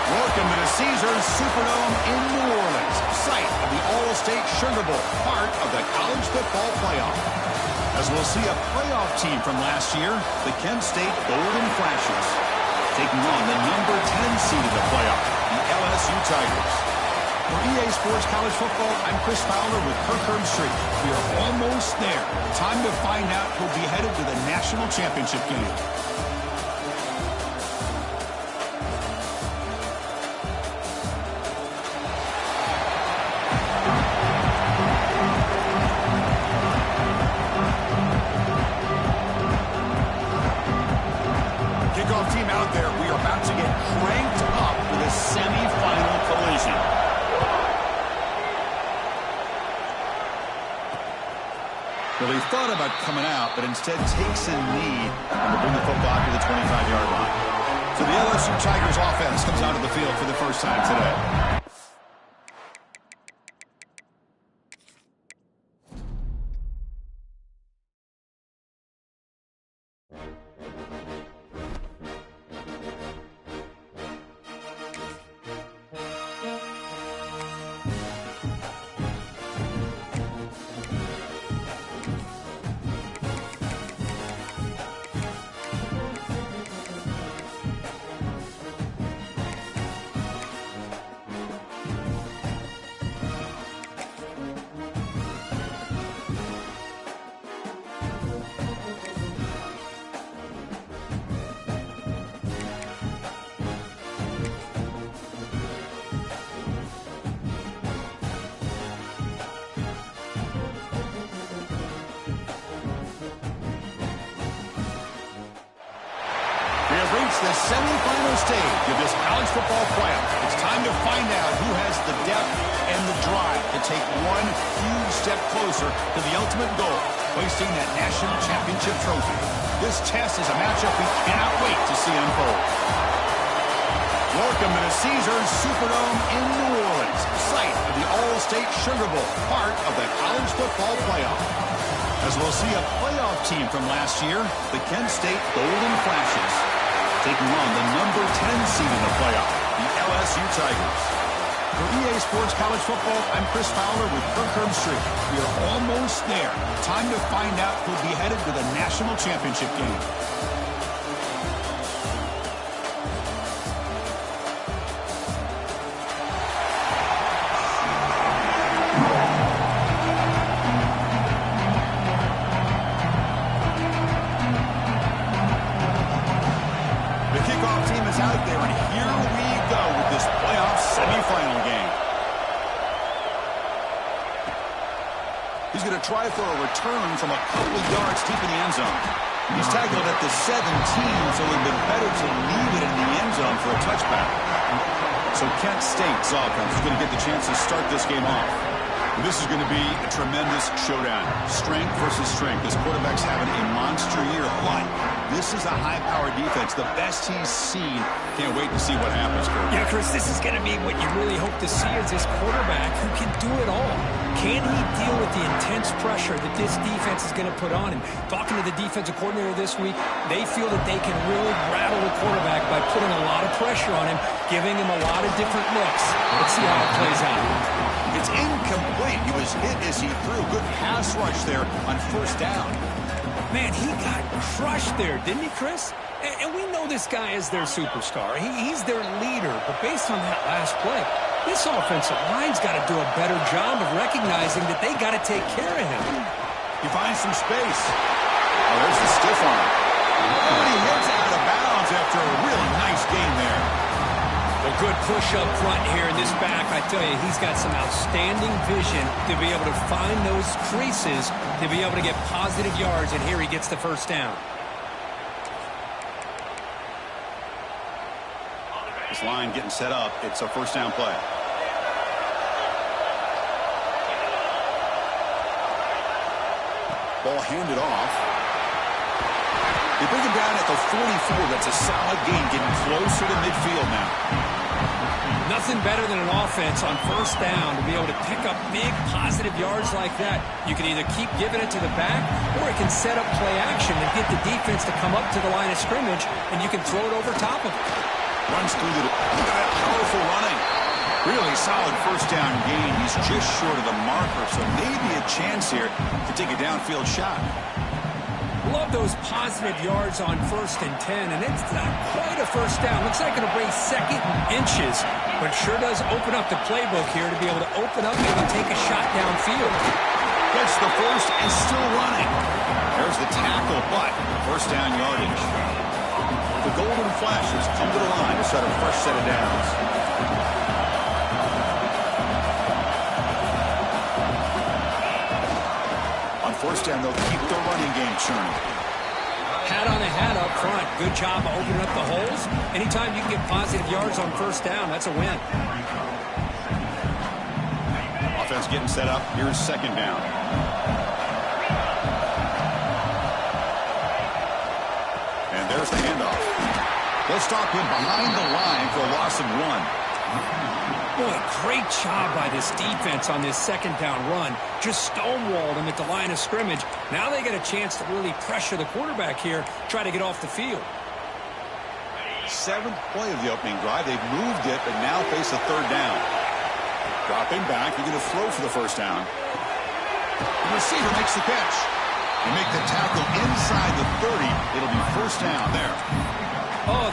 Welcome to the Caesars Superdome in New Orleans, site of the All-State Sugar Bowl, part of the college football playoff. As we'll see a playoff team from last year, the Kent State Golden Flashes, taking on the number 10 seed in the playoff, the LSU Tigers. For EA Sports College Football, I'm Chris Fowler with Kirk Street. We are almost there. Time to find out who'll be headed to the national championship game. Kickoff team out there. We are about to get cranked up for the semifinal collision. Well, he thought about coming out, but instead takes a knee and will bring the football to the 25-yard line. So the LSU Tigers offense comes out of the field for the first time today. We have reached the semifinal stage of this college football playoff. It's time to find out who has the depth and the drive to take one huge step closer to the ultimate goal, hoisting that national championship trophy. This test is a matchup we cannot wait to see unfold. Welcome to the Caesars Superdome in New Orleans, site of the All-State Sugar Bowl, part of the college football playoff. As we'll see a playoff team from last year, the Kent State Golden Flashes, taking on the number 10 seed in the playoff, the LSU Tigers. For EA Sports College Football, I'm Chris Fowler with Kirk Street. We are almost there. Time to find out who'll be headed to the national championship game. Out there, and here we go with this playoff semifinal game. He's going to try for a return from a couple of yards deep in the end zone. He's tackled at the 17, so it would have been better to leave it in the end zone for a touchback. So Kent State's offense is going to get the chance to start this game off. This is going to be a tremendous showdown. Strength versus strength. This quarterback's having a monster year, but this is a high-powered defense, the best he's seen. Can't wait to see what happens, Kurt. Yeah, Chris, this is going to be what you really hope to see is this quarterback who can do it all. Can he deal with the intense pressure that this defense is going to put on him? Talking to the defensive coordinator this week, they feel that they can really rattle the quarterback by putting a lot of pressure on him, giving him a lot of different looks. Let's see how it plays out. It's incomplete. He was hit as he threw. Good pass rush there on first down. Man, he got crushed there, didn't he, Chris? And we know this guy is their superstar. He's their leader. But based on that last play, this offensive line's got to do a better job of recognizing that they got to take care of him. He finds some space. Oh, there's the stiff arm. And he heads out of bounds after a really nice game there. A good push up front here in this back. I tell you, he's got some outstanding vision to be able to find those creases, to be able to get positive yards, and here he gets the first down. This line getting set up. It's a first down play. Ball handed off. They bring him down at the 44. That's a solid gain, getting closer to midfield now. Nothing better than an offense on first down to be able to pick up big positive yards like that. You can either keep giving it to the back, or it can set up play action and get the defense to come up to the line of scrimmage, and you can throw it over top of it. Runs through the... Look at that powerful running. Really solid first down gain. He's just short of the marker, so maybe a chance here to take a downfield shot. Love those positive yards on 1st and 10, and it's not quite a first down. Looks like it'll bring 2nd and inches, but sure does open up the playbook here to be able to open up and take a shot downfield. Gets the first and still running. There's the tackle, but first down yardage. The Golden Flashes come to the line to start a fresh set of downs. On first down, they'll keep the running game churning. Hat on a hat up front. Good job of opening up the holes. Anytime you can get positive yards on first down, that's a win. Offense getting set up. Here's second down. And there's the handoff. They'll stop him behind the line for a loss of 1. Boy, great job by this defense on this second down run. Just stonewalled him at the line of scrimmage. Now they get a chance to really pressure the quarterback here, try to get off the field. 7th play of the opening drive. They've moved it, but now face a third down. Dropping back, you're going to throw for the first down. The receiver makes the catch. They make the tackle inside the 30. It'll be first down there. Oh,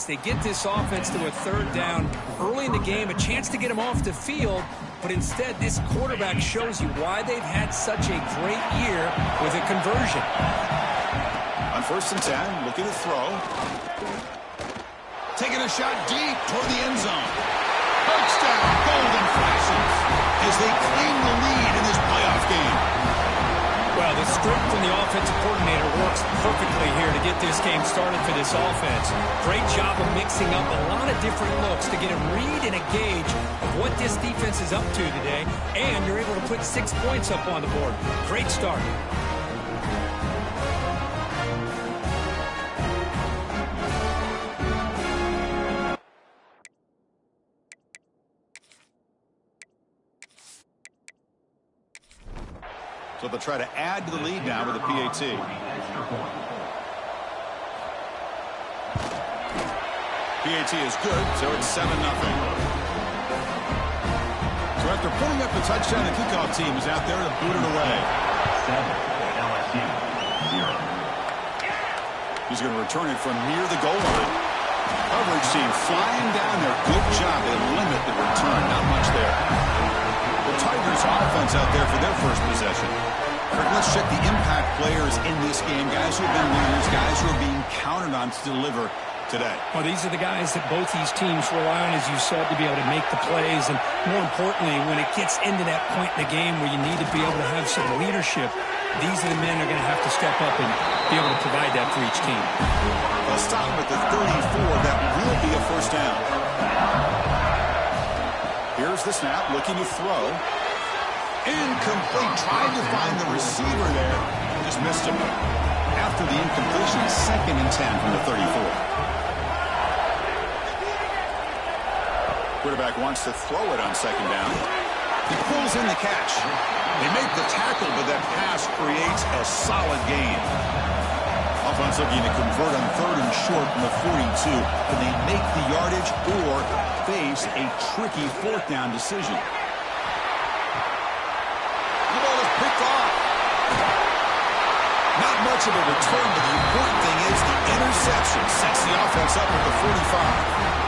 they get this offense to a third down early in the game, a chance to get them off the field, but instead this quarterback shows you why they've had such a great year with a conversion. On 1st and 10, looking to throw. Taking a shot deep toward the end zone. Touchdown, Golden Flashes, as they claim the lead in this playoff game. Well, the script from the offensive coordinator works perfectly here to get this game started for this offense. Great job of mixing up a lot of different looks to get a read and a gauge of what this defense is up to today, and you're able to put 6 points up on the board. Great start. So they'll try to add to the lead now with a PAT. PAT is good, so it's 7-0. So after pulling up the touchdown, the kickoff team is out there to boot it away. He's going to return it from near the goal line. Coverage team flying down there. Good job. They limit the return. Not much there. The Tigers offense out there for their first possession. Kirk, let's check the impact players in this game. Guys who have been leaders, guys who are being counted on to deliver today. Well, these are the guys that both these teams rely on, as you said, to be able to make the plays. And more importantly, when it gets into that point in the game where you need to be able to have some leadership, these are the men that are going to have to step up and be able to provide that for each team. They'll stop at the 34. That will be a first down. Here's the snap, looking to throw. Incomplete. Tried to find the receiver there. Just missed him. After the incompletion, 2nd and 10 from the 34. Quarterback wants to throw it on 2nd down. He pulls in the catch. They make the tackle, but that pass creates a solid gain. Offense looking to convert on 3rd and short from the 42. Can they make the yardage or face a tricky 4th down decision? The ball is picked off. Not much of a return, but the important thing is the interception sets the offense up at the 45.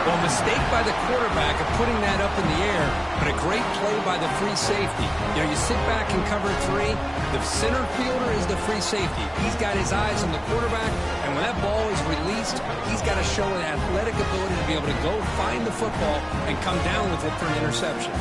Well, mistake by the quarterback of putting that up in the air, but a great play by the free safety. You know, you sit back and cover 3. The center fielder is the free safety. He's got his eyes on the quarterback, and when that ball is released, he's got to show an athletic ability to be able to go find the football and come down with it for an interception.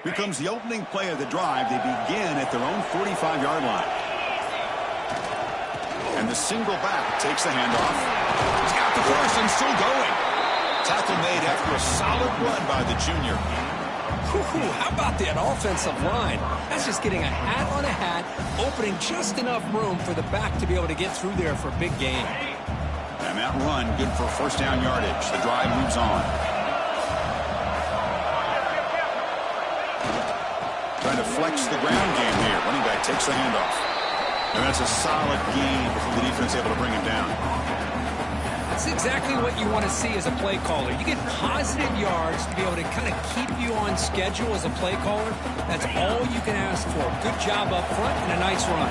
Here comes the opening play of the drive. They begin at their own 45-yard line. And the single back takes the handoff. He's got the first and still going. Tackle made after a solid run by the junior. How about that offensive line? That's just getting a hat on a hat, opening just enough room for the back to be able to get through there for a big gain. And that run, good for first down yardage. The drive moves on. Trying to flex the ground game here. Running back takes the handoff. And that's a solid gain before the defense able to bring him down. That's exactly what you want to see as a play caller. You get positive yards to be able to kind of keep you on schedule as a play caller. That's all you can ask for. Good job up front and a nice run.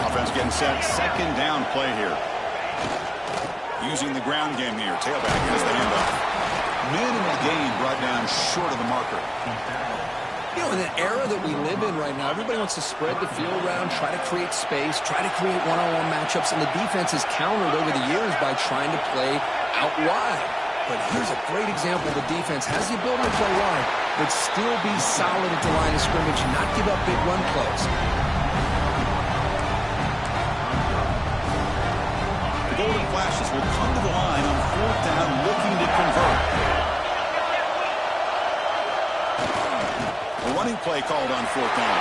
Offense getting set. Second down play here. Using the ground game here. Tailback has the handoff. Minimal gain brought down short of the marker. You know, in the era that we live in right now, everybody wants to spread the field around, try to create space, try to create one-on-one matchups, and the defense has countered over the years by trying to play out wide. But here's a great example. The defense has the ability to play wide, but still be solid at the line of scrimmage and not give up big run plays. The Golden Flashes will come to the line on 4th down looking to convert. A running play called on 4th down.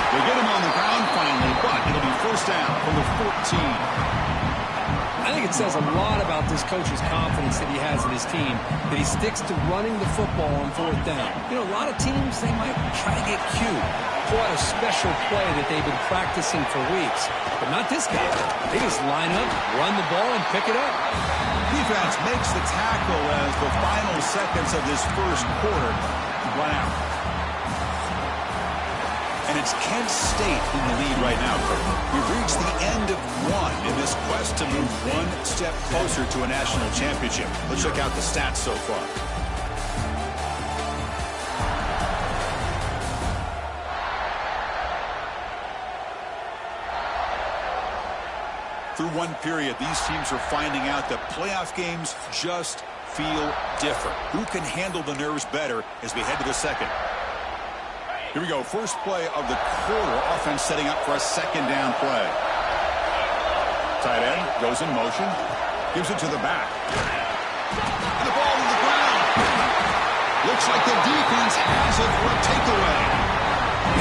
They get him on the ground finally, but it'll be 1st down from the 14. I think it says a lot about this coach's confidence that he has in his team, that he sticks to running the football on 4th down. You know, a lot of teams, they might try to get cute, pull out a special play that they've been practicing for weeks. But not this guy. They just line up, run the ball, and pick it up. Defense makes the tackle as the final seconds of this first quarter run out. And it's Kent State in the lead right now, Kurt. We've reached the end of one in this quest to move one step closer to a national championship. Let's check out the stats so far. Through one period, these teams are finding out that playoff games just feel different. Who can handle the nerves better as we head to the second? Here we go. First play of the quarter. Offense setting up for a 2nd down play. Tight end goes in motion. Gives it to the back. And the ball to the ground. Looks like the defense has it for a takeaway.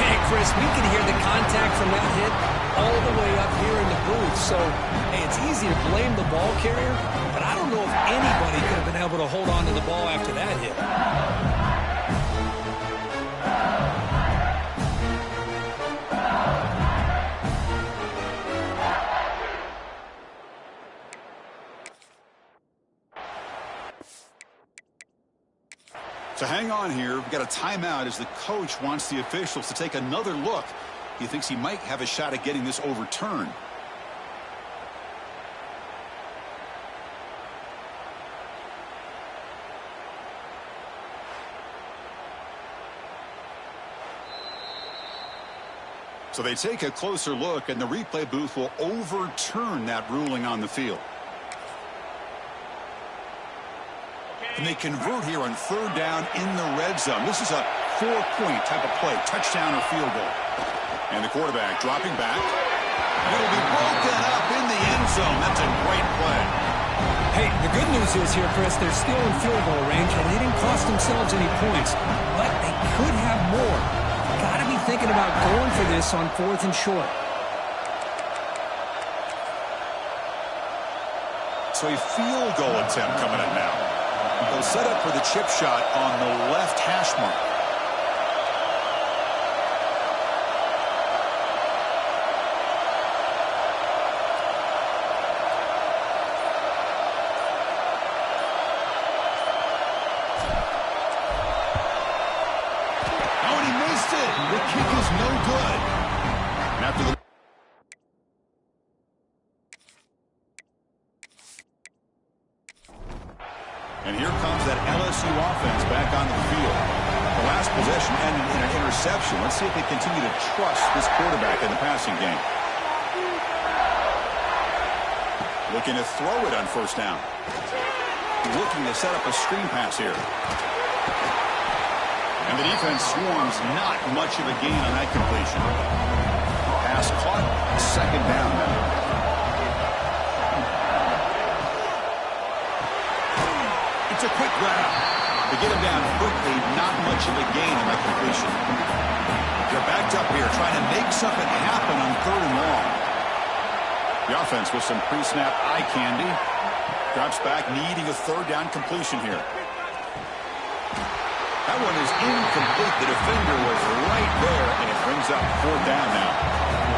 Man, Chris, we can hear the contact from that hit all the way up here in the booth. So, hey, it's easy to blame the ball carrier, but I don't know if anybody could have been able to hold on to the ball after that hit. So hang on here. We've got a timeout as the coach wants the officials to take another look. He thinks he might have a shot at getting this overturned. So they take a closer look, and the replay booth will overturn that ruling on the field. And they convert here on 3rd down in the red zone. This is a 4-point type of play, touchdown or field goal. And the quarterback dropping back. It'll be broken up in the end zone. That's a great play. Hey, the good news is here, Chris, they're still in field goal range, and they didn't cost themselves any points. But they could have more. Got to be thinking about going for this on 4th and short. So a field goal attempt coming up now. They'll set up for the chip shot on the left hash mark. Oh, and he missed it. The kick is no good. And after the And here comes that LSU offense back onto the field. The last possession ended in an interception. Let's see if they continue to trust this quarterback in the passing game. Looking to throw it on 1st down. Looking to set up a screen pass here. And the defense swarms, not much of a gain on that completion. Pass caught, 2nd down now. It's a quick grab. To get him down quickly, not much of a gain on that completion. They're backed up here trying to make something happen on 3rd and long. The offense with some pre-snap eye candy. Drops back, needing a 3rd down completion here. That one is incomplete. The defender was right there, and it brings up 4th down now.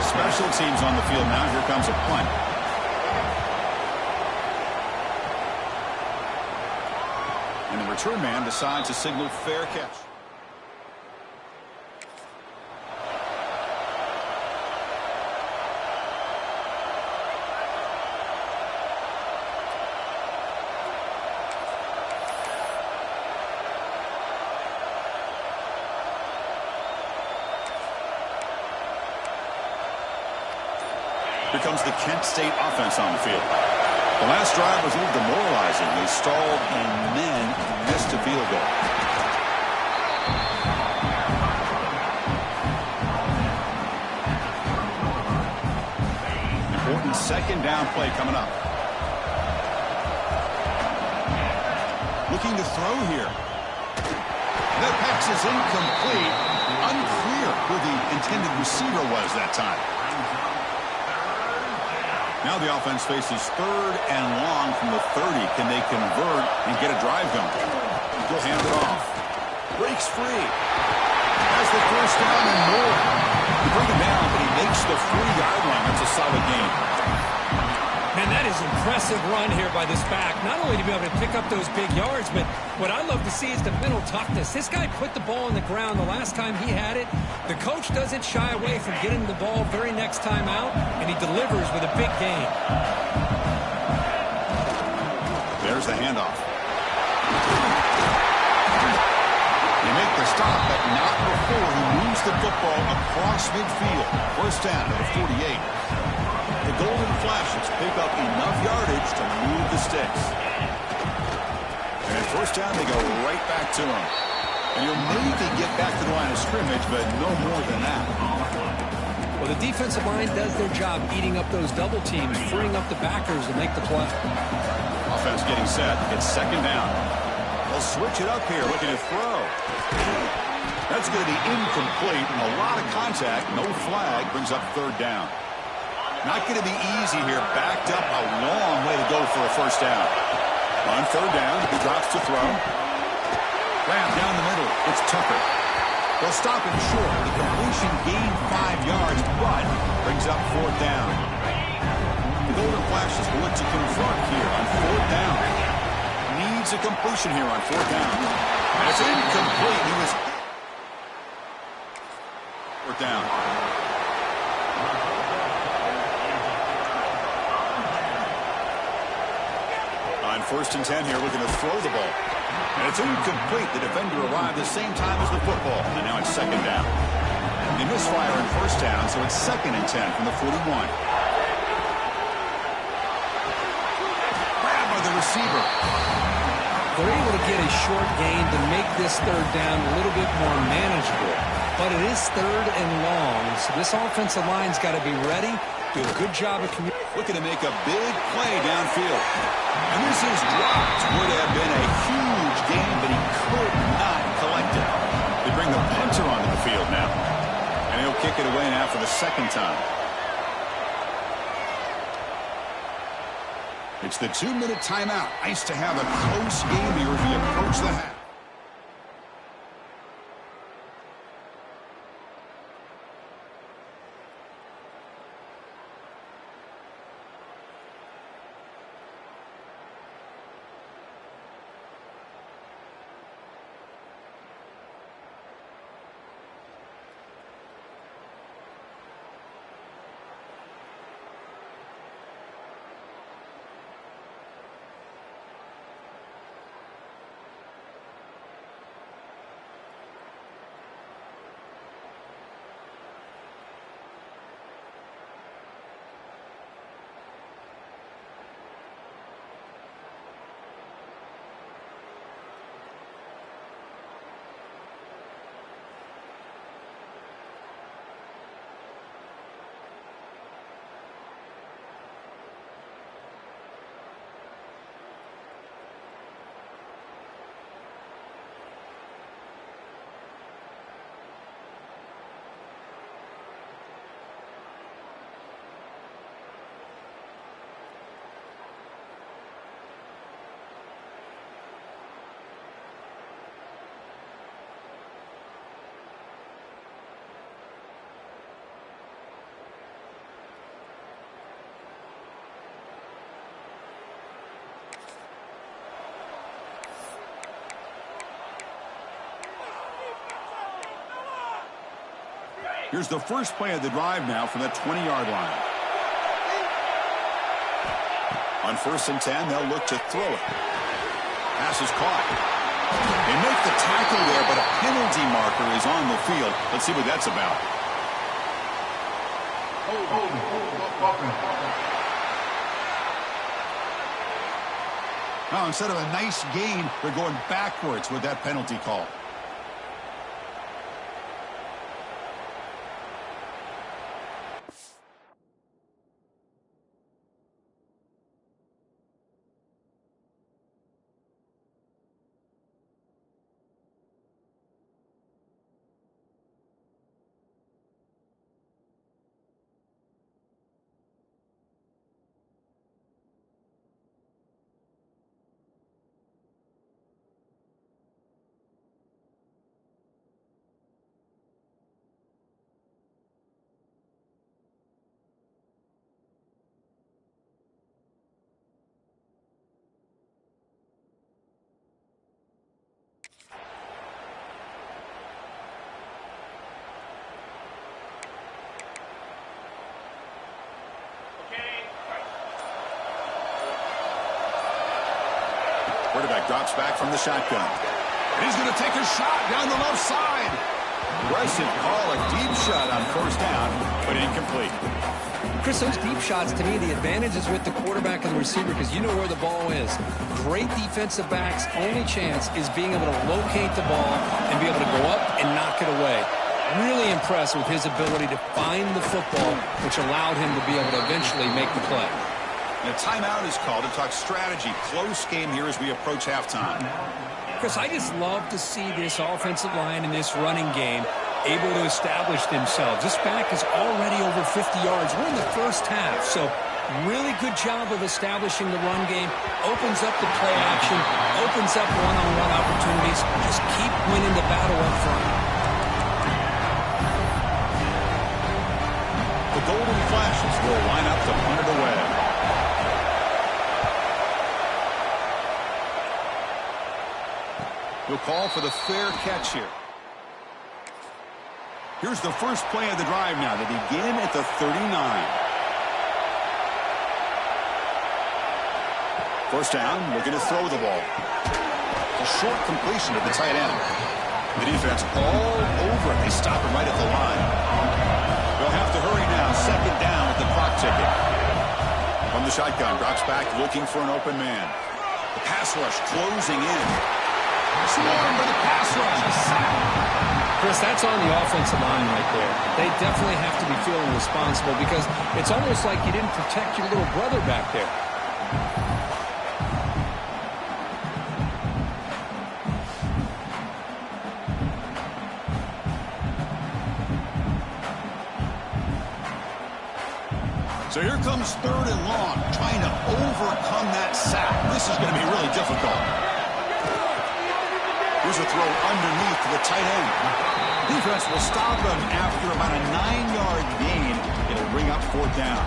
Special teams on the field now. Here comes a punt. And the return man decides to signal fair catch. Here comes the Kent State offense on the field. The last drive was a little demoralizing. They stalled and then missed a field goal. Important 2nd down play coming up. Looking to throw here. That pass is incomplete. Unclear who the intended receiver was that time. Now the offense faces 3rd and long from the 30. Can they convert and get a drive going? He'll hand it off. Breaks free. Has the first down and more. You bring him down, but he makes the 40-yard line. That's a solid game. Man, that is impressive run here by this back. Not only to be able to pick up those big yards, but what I love to see is the mental toughness. This guy put the ball on the ground the last time he had it. The coach doesn't shy away from getting the ball very next time out, and he delivers with a big gain. There's the handoff. They make the stop, but not before he moves the football across midfield. First down at the 48. The Golden Flashes pick up enough yardage to move the sticks. And first down, they go right back to him. And he'll maybe get back to the line of scrimmage, but no more than that. Well, the defensive line does their job eating up those double teams, freeing up the backers to make the play. Offense getting set. It's second down. They'll switch it up here, looking to throw. That's going to be incomplete. A lot of contact. No flag. Brings up 3rd down. Not going to be easy here. Backed up a long way to go for a first down. On 3rd down, he drops to throw. Grab down the middle. It's Tucker. They'll stop him short. The completion gained 5 yards, but brings up 4th down. The Golden Flashes will look to confront here on 4th down. Needs a completion here on 4th down. And it's incomplete. He was 4th down. On 1st and 10 here, looking to throw the ball. And it's incomplete. The defender arrived the same time as the football. And now it's 2nd down. They misfire in 1st down, so it's 2nd and 10 from the 41. Grab by the receiver. They're able to get a short gain to make this 3rd down a little bit more manageable. But it is 3rd and long, so this offensive line's got to be ready. Do a good job of communicating. Looking to make a big play downfield. And this is dropped. Would have been a huge gain, but he could not collect it. They bring the punter onto the field now. And he'll kick it away now for the 2nd time. It's the 2-minute timeout. Nice to have a close game here as we approach the half. Here's the first play of the drive now from the 20-yard line. On 1st and 10, they'll look to throw it. Pass is caught. They make the tackle there, but a penalty marker is on the field. Let's see what that's about. Now, instead of a nice gain, they're going backwards with that penalty call. Quarterback drops back from the shotgun. And he's going to take a shot down the left side. Aggressive call, a deep shot on first down, but incomplete. Chris, those deep shots, to me, the advantage is with the quarterback and the receiver because you know where the ball is. Great defensive backs' only chance is being able to locate the ball and be able to go up and knock it away. Really impressed with his ability to find the football, which allowed him to be able to eventually make the play. And a timeout is called to talk strategy. Close game here as we approach halftime. Chris, I just love to see this offensive line in this running game able to establish themselves. This back is already over 50 yards. We're in the first half, so really good job of establishing the run game. Opens up the play action, opens up one-on-one opportunities. Just keep winning the battle up front. The Golden Flashes will line up to punt it away. He'll call for the fair catch here. Here's the first play of the drive now. They begin at the 39. First down, looking to throw the ball. A short completion to the tight end. The defense all over it. They stop it right at the line. They'll have to hurry now. Second down with the clock ticking. From the shotgun, drops back looking for an open man. The pass rush closing in. Swarm for the pass rush. Chris, that's on the offensive line right there. They definitely have to be feeling responsible because it's almost like you didn't protect your little brother back there. So here comes third and long, trying to overcome that sack. This is going to be really difficult. Here's a throw underneath to the tight end. Defense will stop him after about a 9-yard gain. It'll bring up fourth down.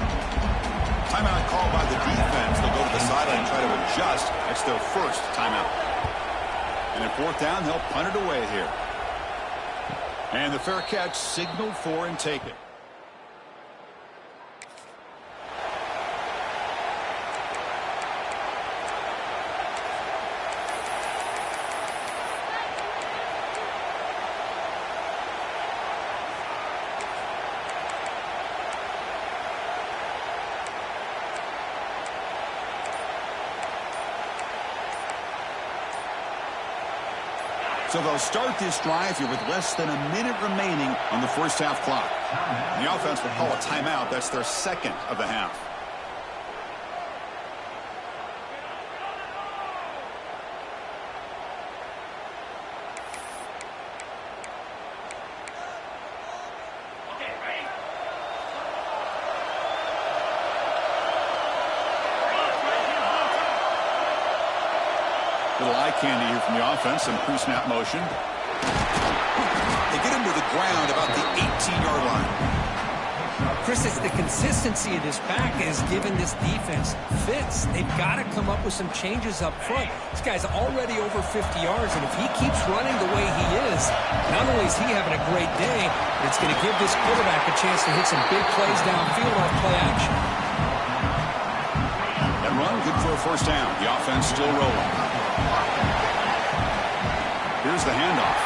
Timeout called by the defense. They'll go to the sideline and try to adjust. It's their first timeout. And at fourth down, they'll punt it away here. And the fair catch signaled for and taken. So they'll start this drive here with less than a minute remaining on the first half clock. And the offense will call a timeout. That's their second of the half. Little eye candy here from the offense, some pre-snap motion. They get him to the ground about the 18-yard line. Chris, it's the consistency of this back is giving this defense fits. They've got to come up with some changes up front. This guy's already over 50 yards, and if he keeps running the way he is, not only is he having a great day, but it's going to give this quarterback a chance to hit some big plays downfield off play action. That run, good for a first down. The offense still rolling. Here's the handoff.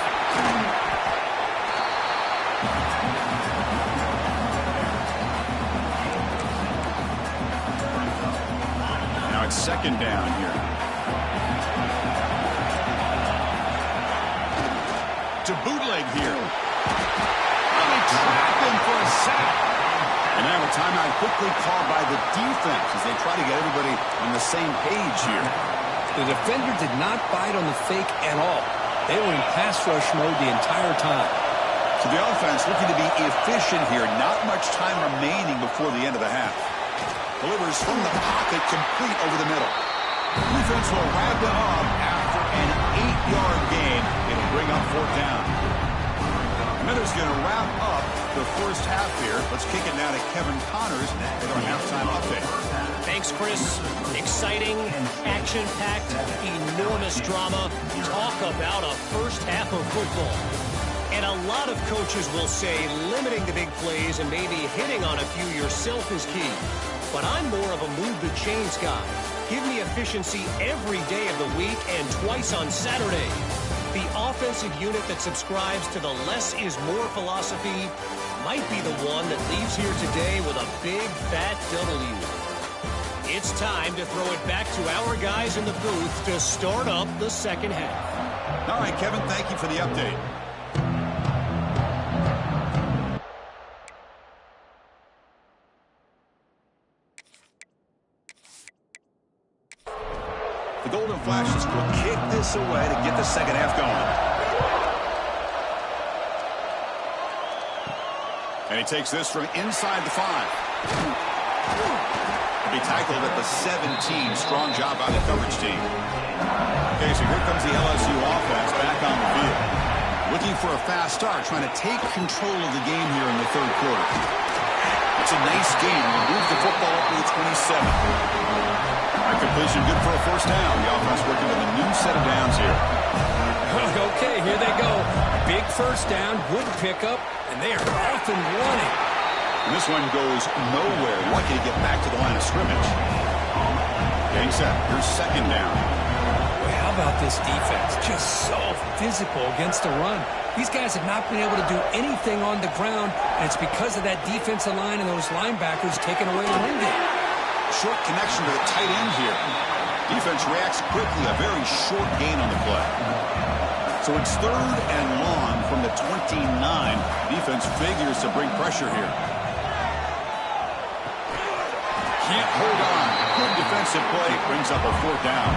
Now it's second down here. To bootleg here. And they trap him for a sack. And now a timeout quickly called by the defense as they try to get everybody on the same page here. The defender did not bite on the fake at all. They were in pass rush mode the entire time. So the offense looking to be efficient here. Not much time remaining before the end of the half. Delivers from the pocket, complete over the middle. Defense will wrap it up after an 8-yard gain. It'll bring up fourth down. Minutes going to wrap up the first half here. Let's kick it now to Kevin Connors with our halftime update. Thanks, Chris. Exciting, action-packed, enormous drama. Talk about a first half of football. And a lot of coaches will say limiting the big plays and maybe hitting on a few yourself is key. But I'm more of a move the chains guy. Give me efficiency every day of the week and twice on Saturday. The offensive unit that subscribes to the less is more philosophy might be the one that leaves here today with a big, fat W. It's time to throw it back to our guys in the booth to start up the second half. All right, Kevin, thank you for the update. The Golden Flashes will kick this away to get the second half going. And he takes this from inside the 5. He tackled at the 17. Strong job by the coverage team. Okay, so here comes the LSU offense back on the field. Looking for a fast start, trying to take control of the game here in the third quarter. It's a nice game. We'll move the football up to the 27. That completion good for a first down. The offense working with a new set of downs here. Okay, here they go. Big first down, good pickup, and they are off and running. And this one goes nowhere. Lucky to get back to the line of scrimmage. Getting set. Here's second down. Well, how about this defense? Just so physical against the run. These guys have not been able to do anything on the ground, and it's because of that defensive line and those linebackers taking away the run game. Short connection to the tight end here. Defense reacts quickly. A very short gain on the play. So it's third and long from the 29. Defense figures to bring pressure here. Can't hold on. Good defensive play. Brings up a fourth down.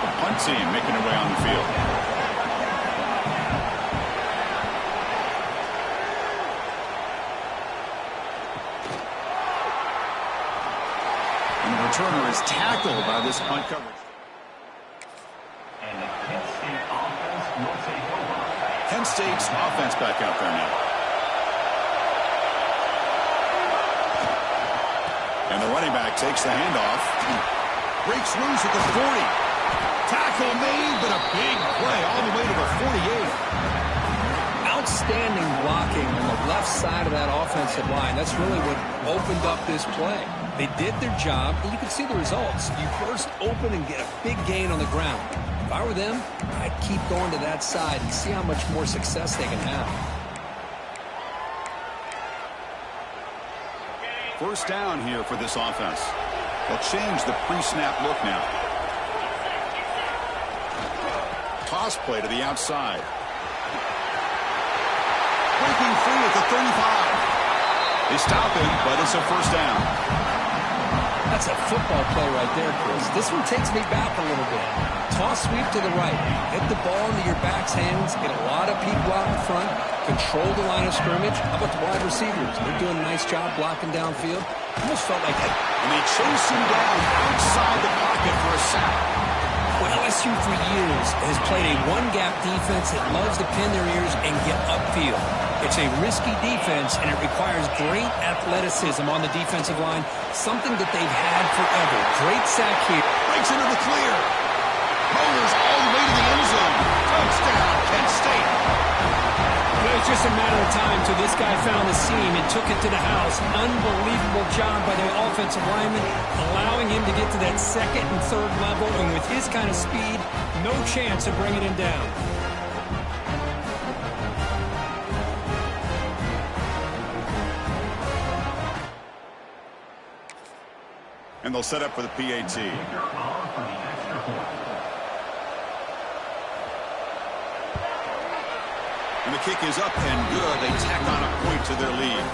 The punt team making their way on the field. And the returner is tackled by this punt coverage. And the Kent State offense will take over. Kent State's offense back out there now. And the running back takes the handoff. Breaks loose at the 40. Tackle made, but a big play all the way to the 48. Outstanding blocking on the left side of that offensive line. That's really what opened up this play. They did their job, and you can see the results. You burst open and get a big gain on the ground. If I were them, I'd keep going to that side and see how much more success they can have. First down here for this offense. They'll change the pre-snap look now. Toss play to the outside. Breaking free at the 35. They stop him, but it's a first down. That's a football play right there, Chris. This one takes me back a little bit. Toss sweep to the right. Hit the ball into your back's hands. Get a lot of people out in front. Control the line of scrimmage. How about the wide receivers? They're doing a nice job blocking downfield. Almost felt like that. And they chase him down outside the pocket for a sack. Well, LSU for years has played a one-gap defense that loves to pin their ears and get upfield. It's a risky defense, and it requires great athleticism on the defensive line, something that they've had forever. Great sack here. Breaks into the clear. Motors all the way to the end zone. Touchdown, Kent State. It was just a matter of time till this guy found the seam and took it to the house. Unbelievable job by the offensive lineman, allowing him to get to that second and third level, and with his kind of speed, no chance of bringing him down. And they'll set up for the PAT. And the kick is up and good. They tack on a point to their lead.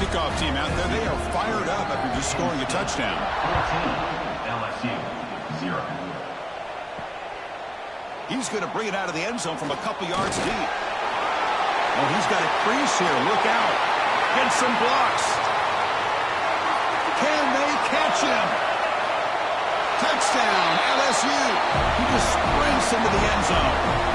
Kickoff team out there, they are fired up after just scoring a touchdown. 14, LSU, 0. He's going to bring it out of the end zone from a couple yards deep. Oh, he's got a crease here. Look out. Get some blocks. Can they catch him? Touchdown, LSU. He just sprints into the end zone.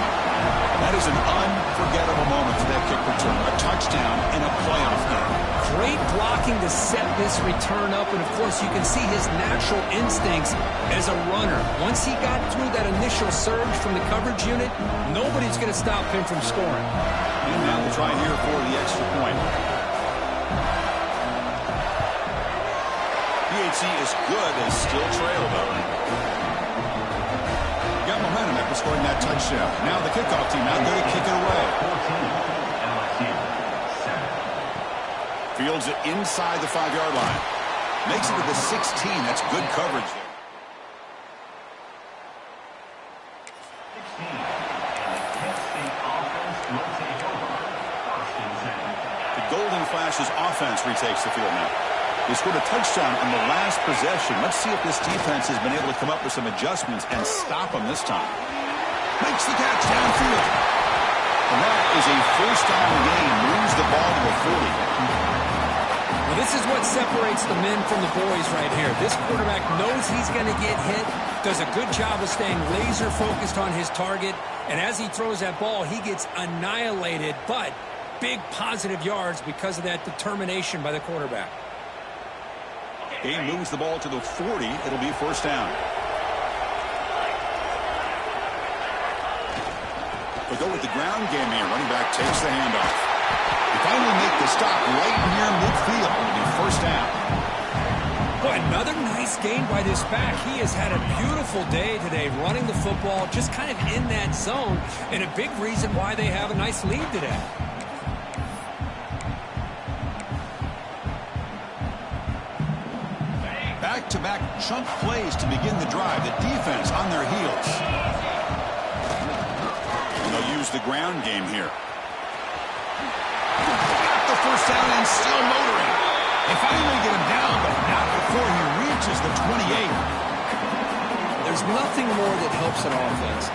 That is an unforgettable moment for that kick return. A touchdown in a playoff game. Great blocking to set this return up, and of course you can see his natural instincts as a runner. Once he got through that initial surge from the coverage unit, nobody's going to stop him from scoring. And now we'll try here for the extra point. PAT efficiency is good. They still trail, though. Got momentum after scoring that touchdown. Now the kickoff team out there to kick it away. Fields it inside the 5-yard line. Makes it to the 16. That's good coverage there. The Golden Flashes offense retakes the field now. They scored a touchdown on the last possession. Let's see if this defense has been able to come up with some adjustments and stop them this time. Makes the catch downfield. And that is a first down gain. Moves the ball to the 40. Well, this is what separates the men from the boys right here. This quarterback knows he's going to get hit, does a good job of staying laser focused on his target, and as he throws that ball, he gets annihilated, but big positive yards because of that determination by the quarterback. He moves the ball to the 40. It'll be first down. We'll go with the ground game here. Running back takes the handoff. They finally make the stop right near midfield. It'll be first down. Boy, another nice game by this back. He has had a beautiful day today running the football, just kind of in that zone, and a big reason why they have a nice lead today. Back-to-back chunk plays to begin the drive. The defense on their heels. And they'll use the ground game here. Got the first down and still motoring. They finally get him down, but not before he reaches the 28. There's nothing more that helps an offense